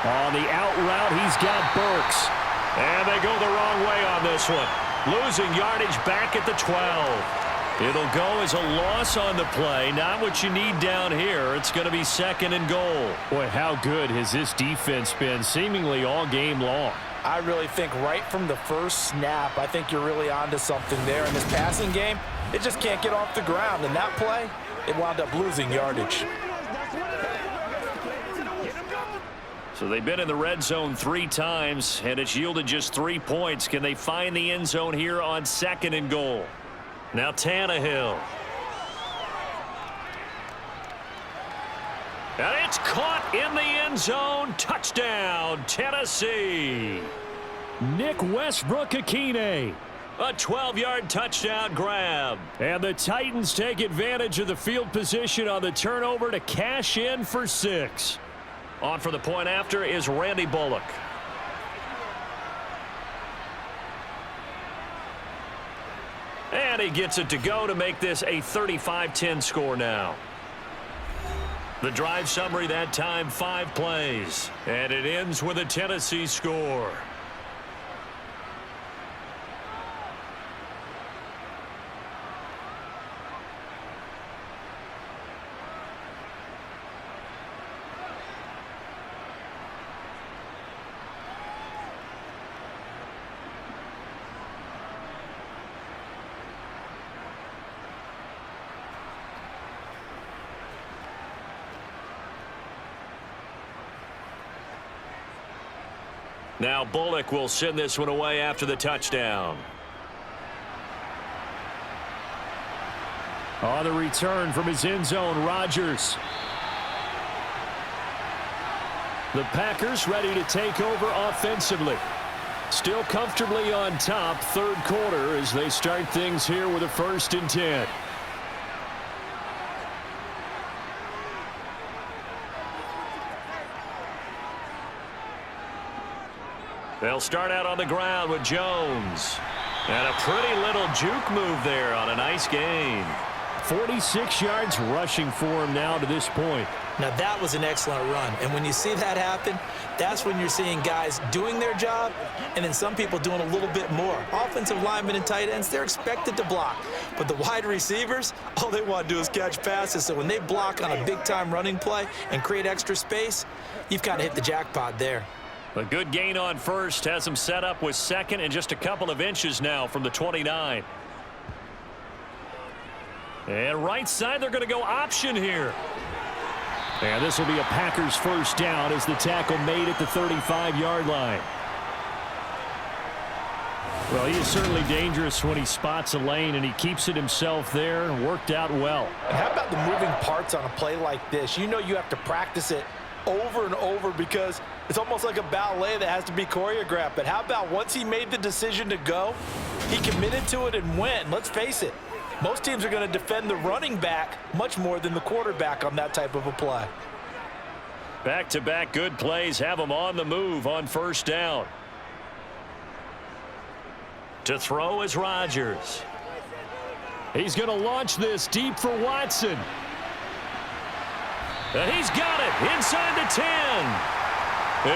On the out route, he's got Burks. And they go the wrong way on this one. Losing yardage back at the 12. It'll go as a loss on the play. Not what you need down here. It's going to be 2nd and goal. Boy, how good has this defense been seemingly all game long? I really think right from the first snap, I think you're really onto something there. In this passing game, it just can't get off the ground. In that play, it wound up losing yardage. So they've been in the red zone 3 times, and it's yielded just 3 points. Can they find the end zone here on 2nd and goal? Now Tannehill. And it's caught in the end zone. Touchdown, Tennessee. Nick Westbrook-Akine. A 12-yard touchdown grab. And the Titans take advantage of the field position on the turnover to cash in for 6. On for the point after is Randy Bullock. And he gets it to go to make this a 35-10 score now. The drive summary that time, 5 plays. And it ends with a Tennessee score. Now Bullock will send this one away after the touchdown. On the return from his end zone, Rodgers. The Packers ready to take over offensively. Still comfortably on top, third quarter as they start things here with a 1st and 10. They'll start out on the ground with Jones. And a pretty little juke move there on a nice gain. 46 yards rushing for him now to this point. Now that was an excellent run. And when you see that happen, that's when you're seeing guys doing their job and then some people doing a little bit more. Offensive linemen and tight ends, they're expected to block. But the wide receivers, all they want to do is catch passes. So when they block on a big-time running play and create extra space, you've kind of hit the jackpot there. A good gain on first has him set up with 2nd and just a couple of inches now from the 29. And right side, they're going to go option here. And this will be a Packers 1st down as the tackle made at the 35-yard line. Well, he is certainly dangerous when he spots a lane, and he keeps it himself there and worked out well. And how about the moving parts on a play like this? You know you have to practice it over and over because it's almost like a ballet that has to be choreographed. But how about once he made the decision to go, he committed to it and went. And let's face it, most teams are going to defend the running back much more than the quarterback on that type of a play. Back-to-back good plays have him on the move on 1st down. To throw is Rodgers. He's going to launch this deep for Watson. And he's got it inside the 10.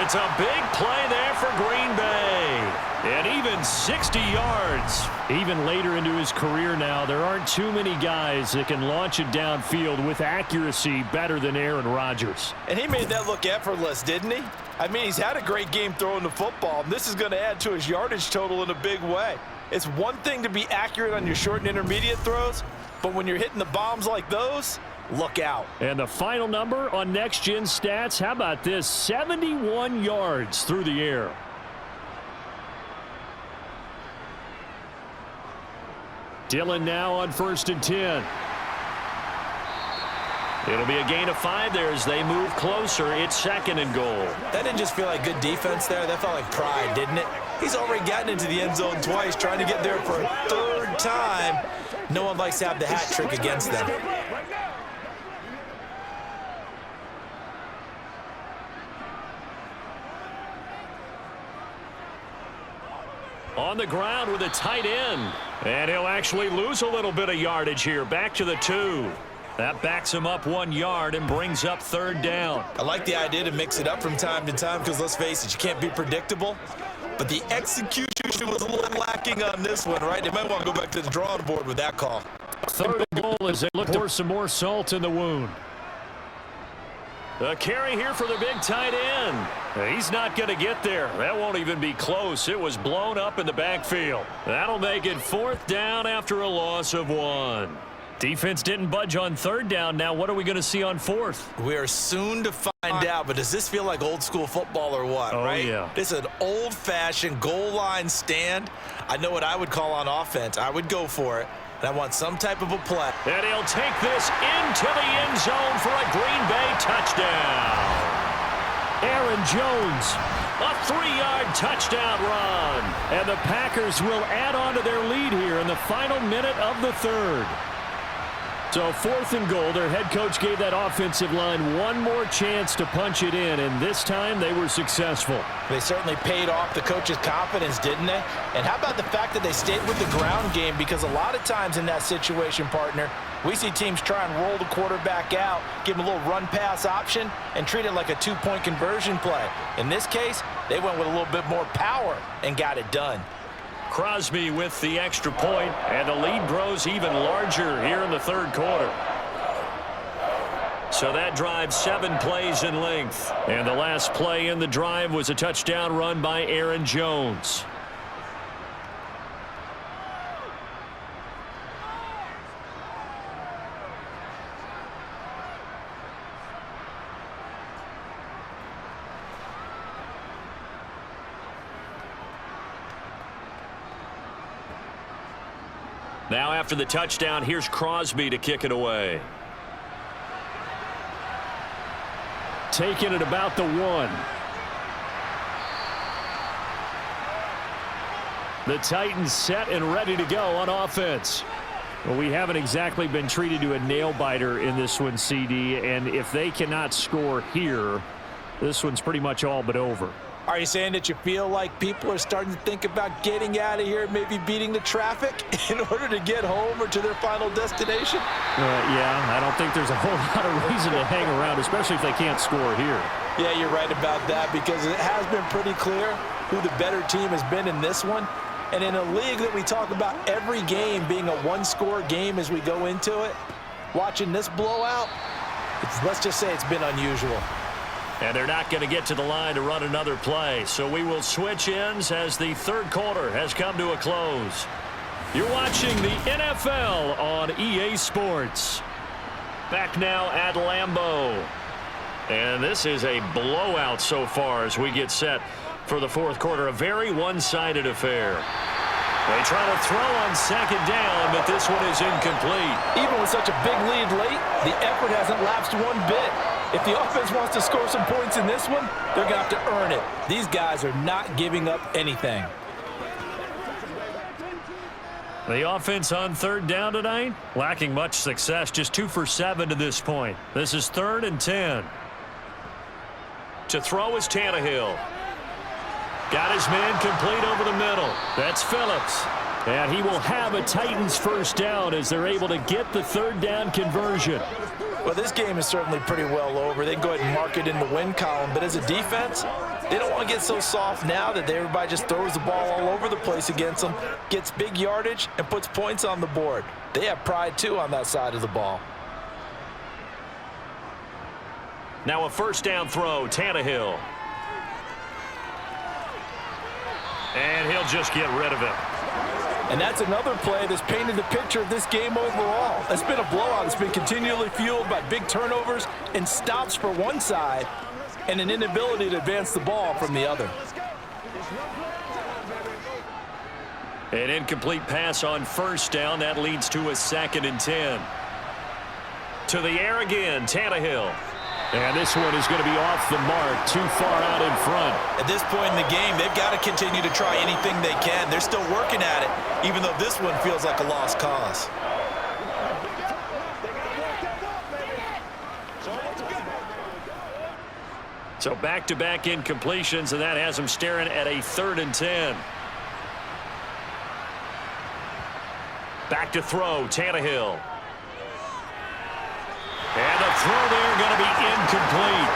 It's a big play there for Green Bay. And even 60 yards. Even later into his career now, there aren't too many guys that can launch it downfield with accuracy better than Aaron Rodgers. And he made that look effortless, didn't he? I mean, he's had a great game throwing the football, and this is going to add to his yardage total in a big way. It's one thing to be accurate on your short and intermediate throws, but when you're hitting the bombs like those, look out. And the final number on Next Gen Stats, how about this? 71 yards through the air. Dillon now on 1st and 10. It'll be a gain of 5 there as they move closer. It's 2nd and goal. That didn't just feel like good defense there. That felt like pride, didn't it? He's already gotten into the end zone twice, trying to get there for a 3rd time. No one likes to have the hat trick against them. On the ground with a tight end. And he'll actually lose a little bit of yardage here. Back to the 2. That backs him up 1 yard and brings up 3rd down. I like the idea to mix it up from time to time because, let's face it, you can't be predictable. But the execution was a little lacking on this one, right? They might want to go back to the drawing board with that call. 3rd and goal as they look to pour some more salt in the wound. A carry here for the big tight end. He's not going to get there. That won't even be close. It was blown up in the backfield. That'll make it 4th down after a loss of 1. Defense didn't budge on 3rd down. Now what are we going to see on 4th? We are soon to find out, but does this feel like old school football or what, right? Yeah. This is an old-fashioned goal line stand. I know what I would call on offense. I would go for it. and I want some type of a play. And he'll take this into the end zone for a Green Bay touchdown. Aaron Jones. A 3-yard touchdown run. And the Packers will add on to their lead here in the final minute of the third. So 4th and goal, their head coach gave that offensive line one more chance to punch it in, and this time they were successful. They certainly paid off the coach's confidence, didn't they? And how about the fact that they stayed with the ground game? Because a lot of times in that situation, partner, we see teams try and roll the quarterback out, give him a little run-pass option, and treat it like a 2-point conversion play. In this case, they went with a little bit more power and got it done. Crosby with the extra point, and the lead grows even larger here in the third quarter. So that drive 7 plays in length. And the last play in the drive was a touchdown run by Aaron Jones. Now after the touchdown, here's Crosby to kick it away. Taking it about the 1. The Titans set and ready to go on offense. Well, we haven't exactly been treated to a nail-biter in this one, CD, and if they cannot score here, this one's pretty much all but over. Are you saying that you feel like people are starting to think about getting out of here, maybe beating the traffic in order to get home or to their final destination? Yeah, I don't think there's a whole lot of reason to hang around, especially if they can't score here. Yeah, you're right about that, because it has been pretty clear who the better team has been in this one. And in a league that we talk about every game being a one-score game as we go into it, watching this blowout, let's just say it's been unusual. And they're not going to get to the line to run another play. So we will switch ends as the third quarter has come to a close. You're watching the NFL on EA Sports. Back now at Lambeau. And this is a blowout so far as we get set for the fourth quarter. A very one-sided affair. They try to throw on second down, but this one is incomplete. Even with such a big lead late, the effort hasn't lapsed one bit. If the offense wants to score some points in this one, they're going to have to earn it. These guys are not giving up anything. The offense on third down tonight, lacking much success, just 2 for 7 to this point. This is 3rd and 10. To throw is Tannehill. Got his man complete over the middle. That's Phillips. And he will have a Titans first down as they're able to get the third down conversion. Well, this game is certainly pretty well over. They can go ahead and mark it in the win column. But as a defense, they don't want to get so soft now that everybody just throws the ball all over the place against them, gets big yardage, and puts points on the board. They have pride, too, on that side of the ball. Now a first down throw, Tannehill. And he'll just get rid of it. And that's another play that's painted the picture of this game overall. It's been a blowout. It's been continually fueled by big turnovers and stops for one side and an inability to advance the ball from the other. An incomplete pass on first down. That leads to a 2nd and 10. To the air again, Tannehill. And this one is going to be off the mark, too far out in front. At this point in the game, they've got to continue to try anything they can. They're still working at it, even though this one feels like a lost cause. So back-to-back incompletions, and that has them staring at a 3rd and 10. Back to throw, Tannehill. And the throw there going to be incomplete.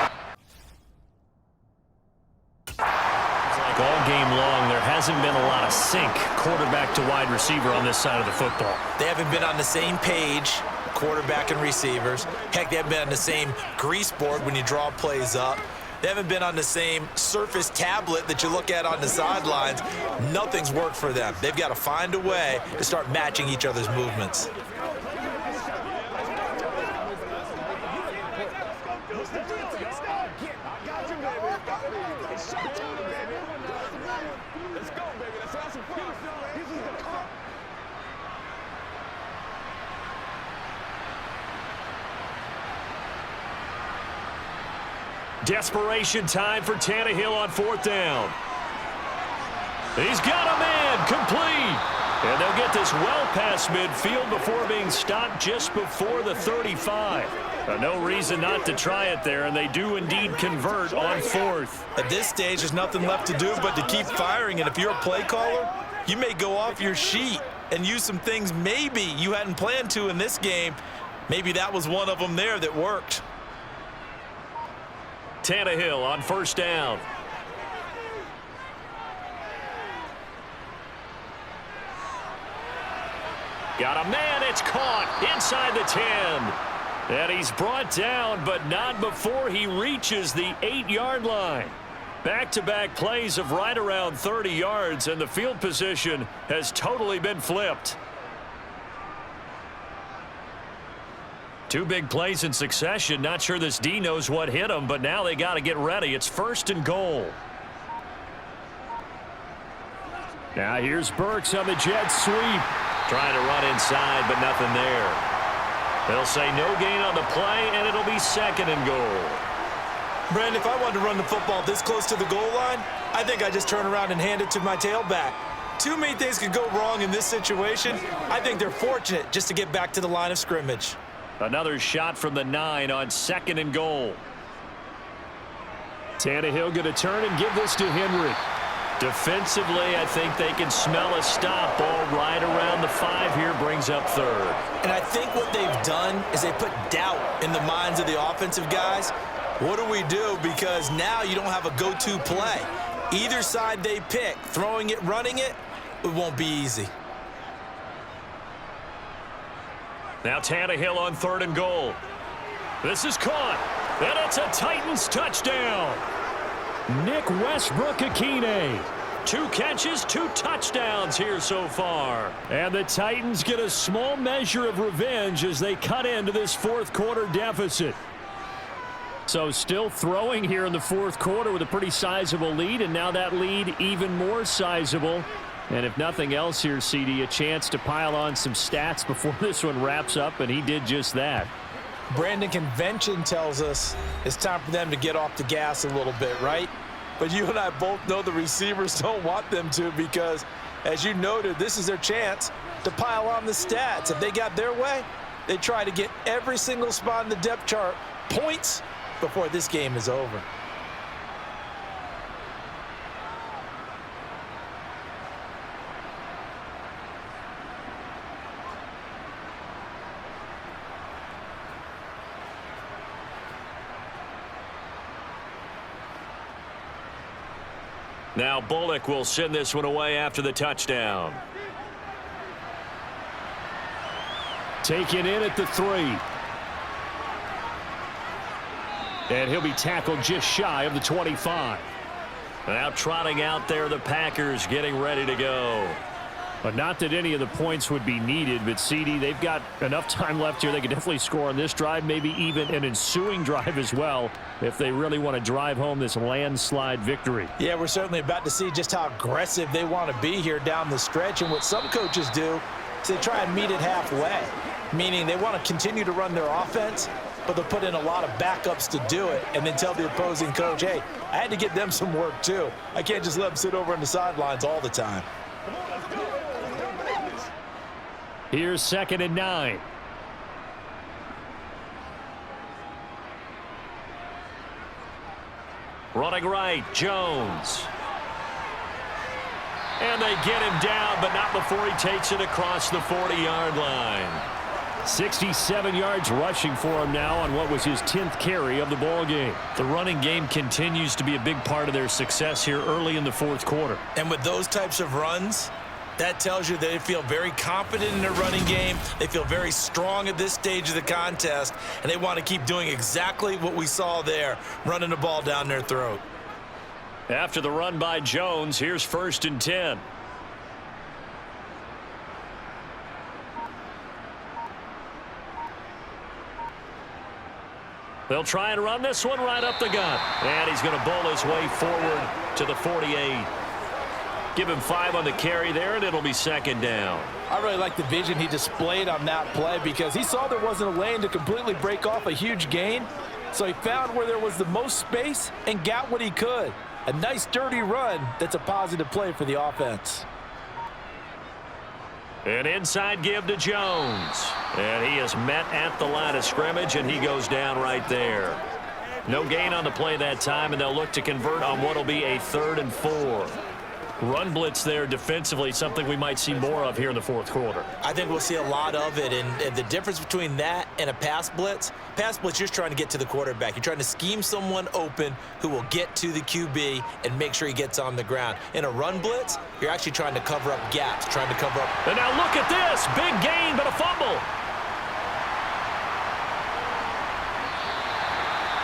Like all game long, there hasn't been a lot of sync quarterback to wide receiver on this side of the football. They haven't been on the same page, quarterback and receivers. Heck, they haven't been on the same grease board when you draw plays up. They haven't been on the same surface tablet that you look at on the sidelines. Nothing's worked for them. They've got to find a way to start matching each other's movements. Desperation time for Tannehill on 4th down. He's got a man, complete. And they'll get this well past midfield before being stopped just before the 35. No reason not to try it there, and they do indeed convert on 4th. At this stage, there's nothing left to do but to keep firing, and if you're a play caller, you may go off your sheet and use some things maybe you hadn't planned to in this game. Maybe that was one of them there that worked. Tannehill on 1st down. Got a man, it's caught inside the 10. And he's brought down, but not before he reaches the 8-yard line. Back-to-back plays of right around 30 yards, and the field position has totally been flipped. 2 big plays in succession. Not sure this D knows what hit him, but now they got to get ready. It's 1st and goal. Now here's Burks on the jet sweep. Trying to run inside, but nothing there. They'll say no gain on the play, and it'll be 2nd and goal. Brandon, if I wanted to run the football this close to the goal line, I think I just turn around and hand it to my tailback. Too many things could go wrong in this situation. I think they're fortunate just to get back to the line of scrimmage. Another shot from the 9 on 2nd and goal. Tannehill going to turn and give this to Henry. Defensively, I think they can smell a stop. Ball right around the 5 here, brings up 3rd. And I think what they've done is they put doubt in the minds of the offensive guys. What do we do? Because now you don't have a go-to play. Either side they pick, throwing it, running it, it won't be easy. Now Tannehill on 3rd and goal. This is caught, and it's a Titans touchdown. Nick Westbrook-Akine. 2 catches, 2 touchdowns here so far. And the Titans get a small measure of revenge as they cut into this 4th quarter deficit. So still throwing here in the 4th quarter with a pretty sizable lead, and now that lead even more sizable. And if nothing else here, CD, a chance to pile on some stats before this one wraps up, and he did just that. Brandon, convention tells us it's time for them to get off the gas a little bit, right? But you and I both know the receivers don't want them to because, as you noted, this is their chance to pile on the stats. If they got their way, they try to get every single spot in the depth chart points before this game is over. Now Bullock will send this one away after the touchdown. Taken in at the 3. And he'll be tackled just shy of the 25. Now trotting out there, the Packers getting ready to go. But not that any of the points would be needed, but CD, they've got enough time left here. They could definitely score on this drive, maybe even an ensuing drive as well, if they really want to drive home this landslide victory. Yeah, we're certainly about to see just how aggressive they want to be here down the stretch. And what some coaches do is they try and meet it halfway, meaning they want to continue to run their offense, but they'll put in a lot of backups to do it and then tell the opposing coach, hey, I had to get them some work too. I can't just let them sit over on the sidelines all the time. Here's 2nd and 9. Running right, Jones. And they get him down, but not before he takes it across the 40-yard line. 67 yards rushing for him now on what was his 10th carry of the ball game. The running game continues to be a big part of their success here early in the 4th quarter. And with those types of runs, that tells you they feel very confident in their running game. They feel very strong at this stage of the contest, and they want to keep doing exactly what we saw there, running the ball down their throat. After the run by Jones, here's 1st and 10. They'll try and run this one right up the gut. And he's going to bowl his way forward to the 48. Give him 5 on the carry there, and it'll be 2nd down. I really like the vision he displayed on that play because he saw there wasn't a lane to completely break off a huge gain. So he found where there was the most space and got what he could. A nice, dirty run that's a positive play for the offense. An inside give to Jones. And he is met at the line of scrimmage, and he goes down right there. No gain on the play that time, and they'll look to convert on what will be a 3rd and 4. Run blitz there defensively, something we might see more of here in the 4th quarter. I think we'll see a lot of it, and the difference between that and a pass blitz, you're just trying to get to the quarterback. You're trying to scheme someone open who will get to the QB and make sure he gets on the ground. In a run blitz, you're actually trying to cover up gaps, trying to cover up. And now look at this. Big gain, but a fumble.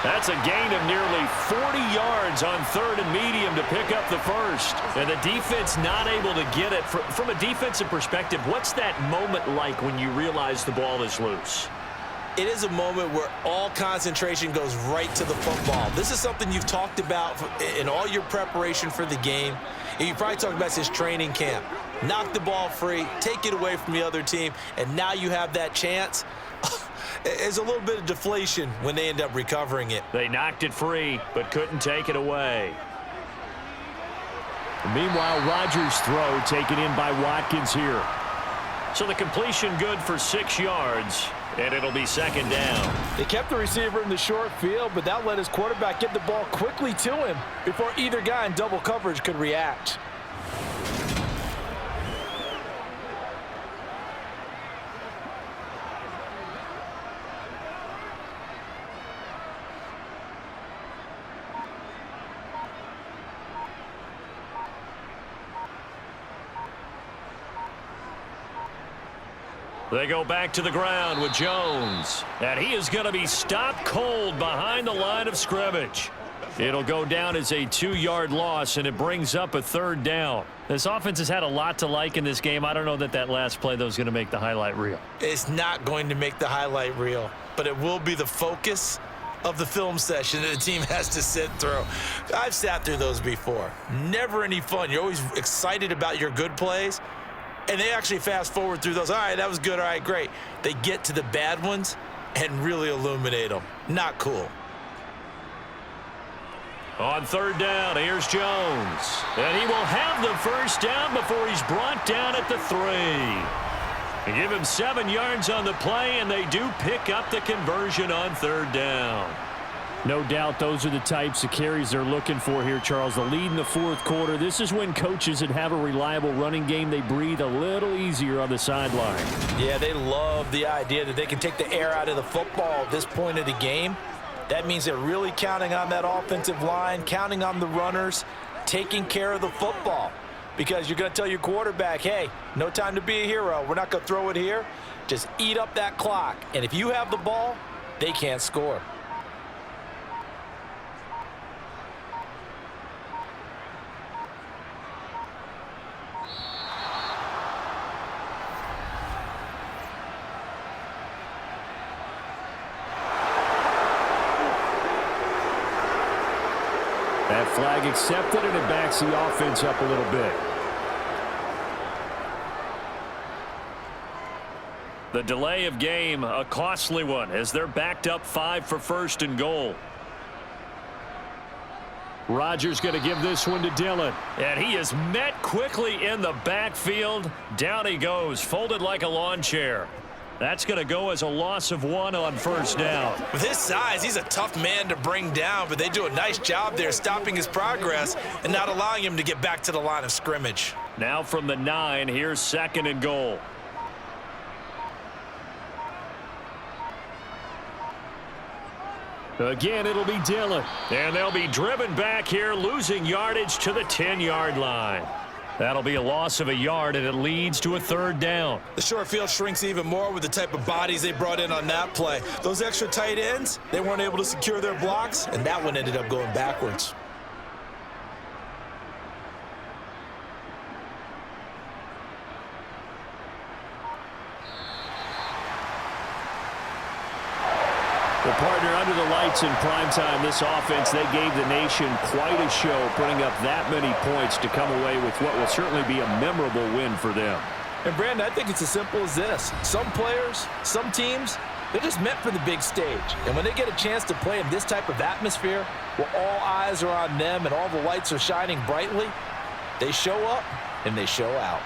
That's a gain of nearly 40 yards on 3rd and medium to pick up the first. And the defense not able to get it. From a defensive perspective, what's that moment like when you realize the ball is loose? It is a moment where all concentration goes right to the football. This is something you've talked about in all your preparation for the game. And you probably talked about since training camp. Knock the ball free, take it away from the other team, and now you have that chance. There's a little bit of deflation when they end up recovering it. They knocked it free, but couldn't take it away. Meanwhile, Rodgers' throw taken in by Watkins here. So the completion good for 6 yards, and it'll be 2nd down. They kept the receiver in the short field, but that let his quarterback get the ball quickly to him before either guy in double coverage could react. They go back to the ground with Jones. And he is going to be stopped cold behind the line of scrimmage. It'll go down as a 2-yard loss, and it brings up a 3rd down. This offense has had a lot to like in this game. I don't know that last play, though, is going to make the highlight reel. It's not going to make the highlight reel, but it will be the focus of the film session that the team has to sit through. I've sat through those before. Never any fun. You're always excited about your good plays. And they actually fast forward through those. All right, that was good. All right, great. They get to the bad ones and really illuminate them. Not cool. On 3rd down, here's Jones. And he will have the first down before he's brought down at the 3. They give him 7 yards on the play, and they do pick up the conversion on 3rd down. No doubt those are the types of carries they're looking for here, Charles. The lead in the 4th quarter. This is when coaches that have a reliable running game, they breathe a little easier on the sideline. Yeah, they love the idea that they can take the air out of the football at this point of the game. That means they're really counting on that offensive line, counting on the runners, taking care of the football. Because you're going to tell your quarterback, hey, no time to be a hero. We're not going to throw it here. Just eat up that clock. And if you have the ball, they can't score. That flag accepted, and it backs the offense up a little bit. The delay of game, a costly one, as they're backed up 5 for 1st and goal. Rodgers going to give this one to Dillon. And he is met quickly in the backfield. Down he goes, folded like a lawn chair. That's going to go as a loss of 1 on 1st down. With his size, he's a tough man to bring down, but they do a nice job there stopping his progress and not allowing him to get back to the line of scrimmage. Now from the 9, here's 2nd and goal. Again, it'll be Dillon. And they'll be driven back here, losing yardage to the 10-yard line. That'll be a loss of a yard, and it leads to a 3rd down. The short field shrinks even more with the type of bodies they brought in on that play. Those extra tight ends, they weren't able to secure their blocks, and that one ended up going backwards. Well, partner, under the lights in primetime, this offense, they gave the nation quite a show, putting up that many points to come away with what will certainly be a memorable win for them. And, Brandon, I think it's as simple as this. Some players, some teams, They're just meant for the big stage. And when they get a chance to play in this type of atmosphere, where all eyes are on them and all the lights are shining brightly, they show up and they show out.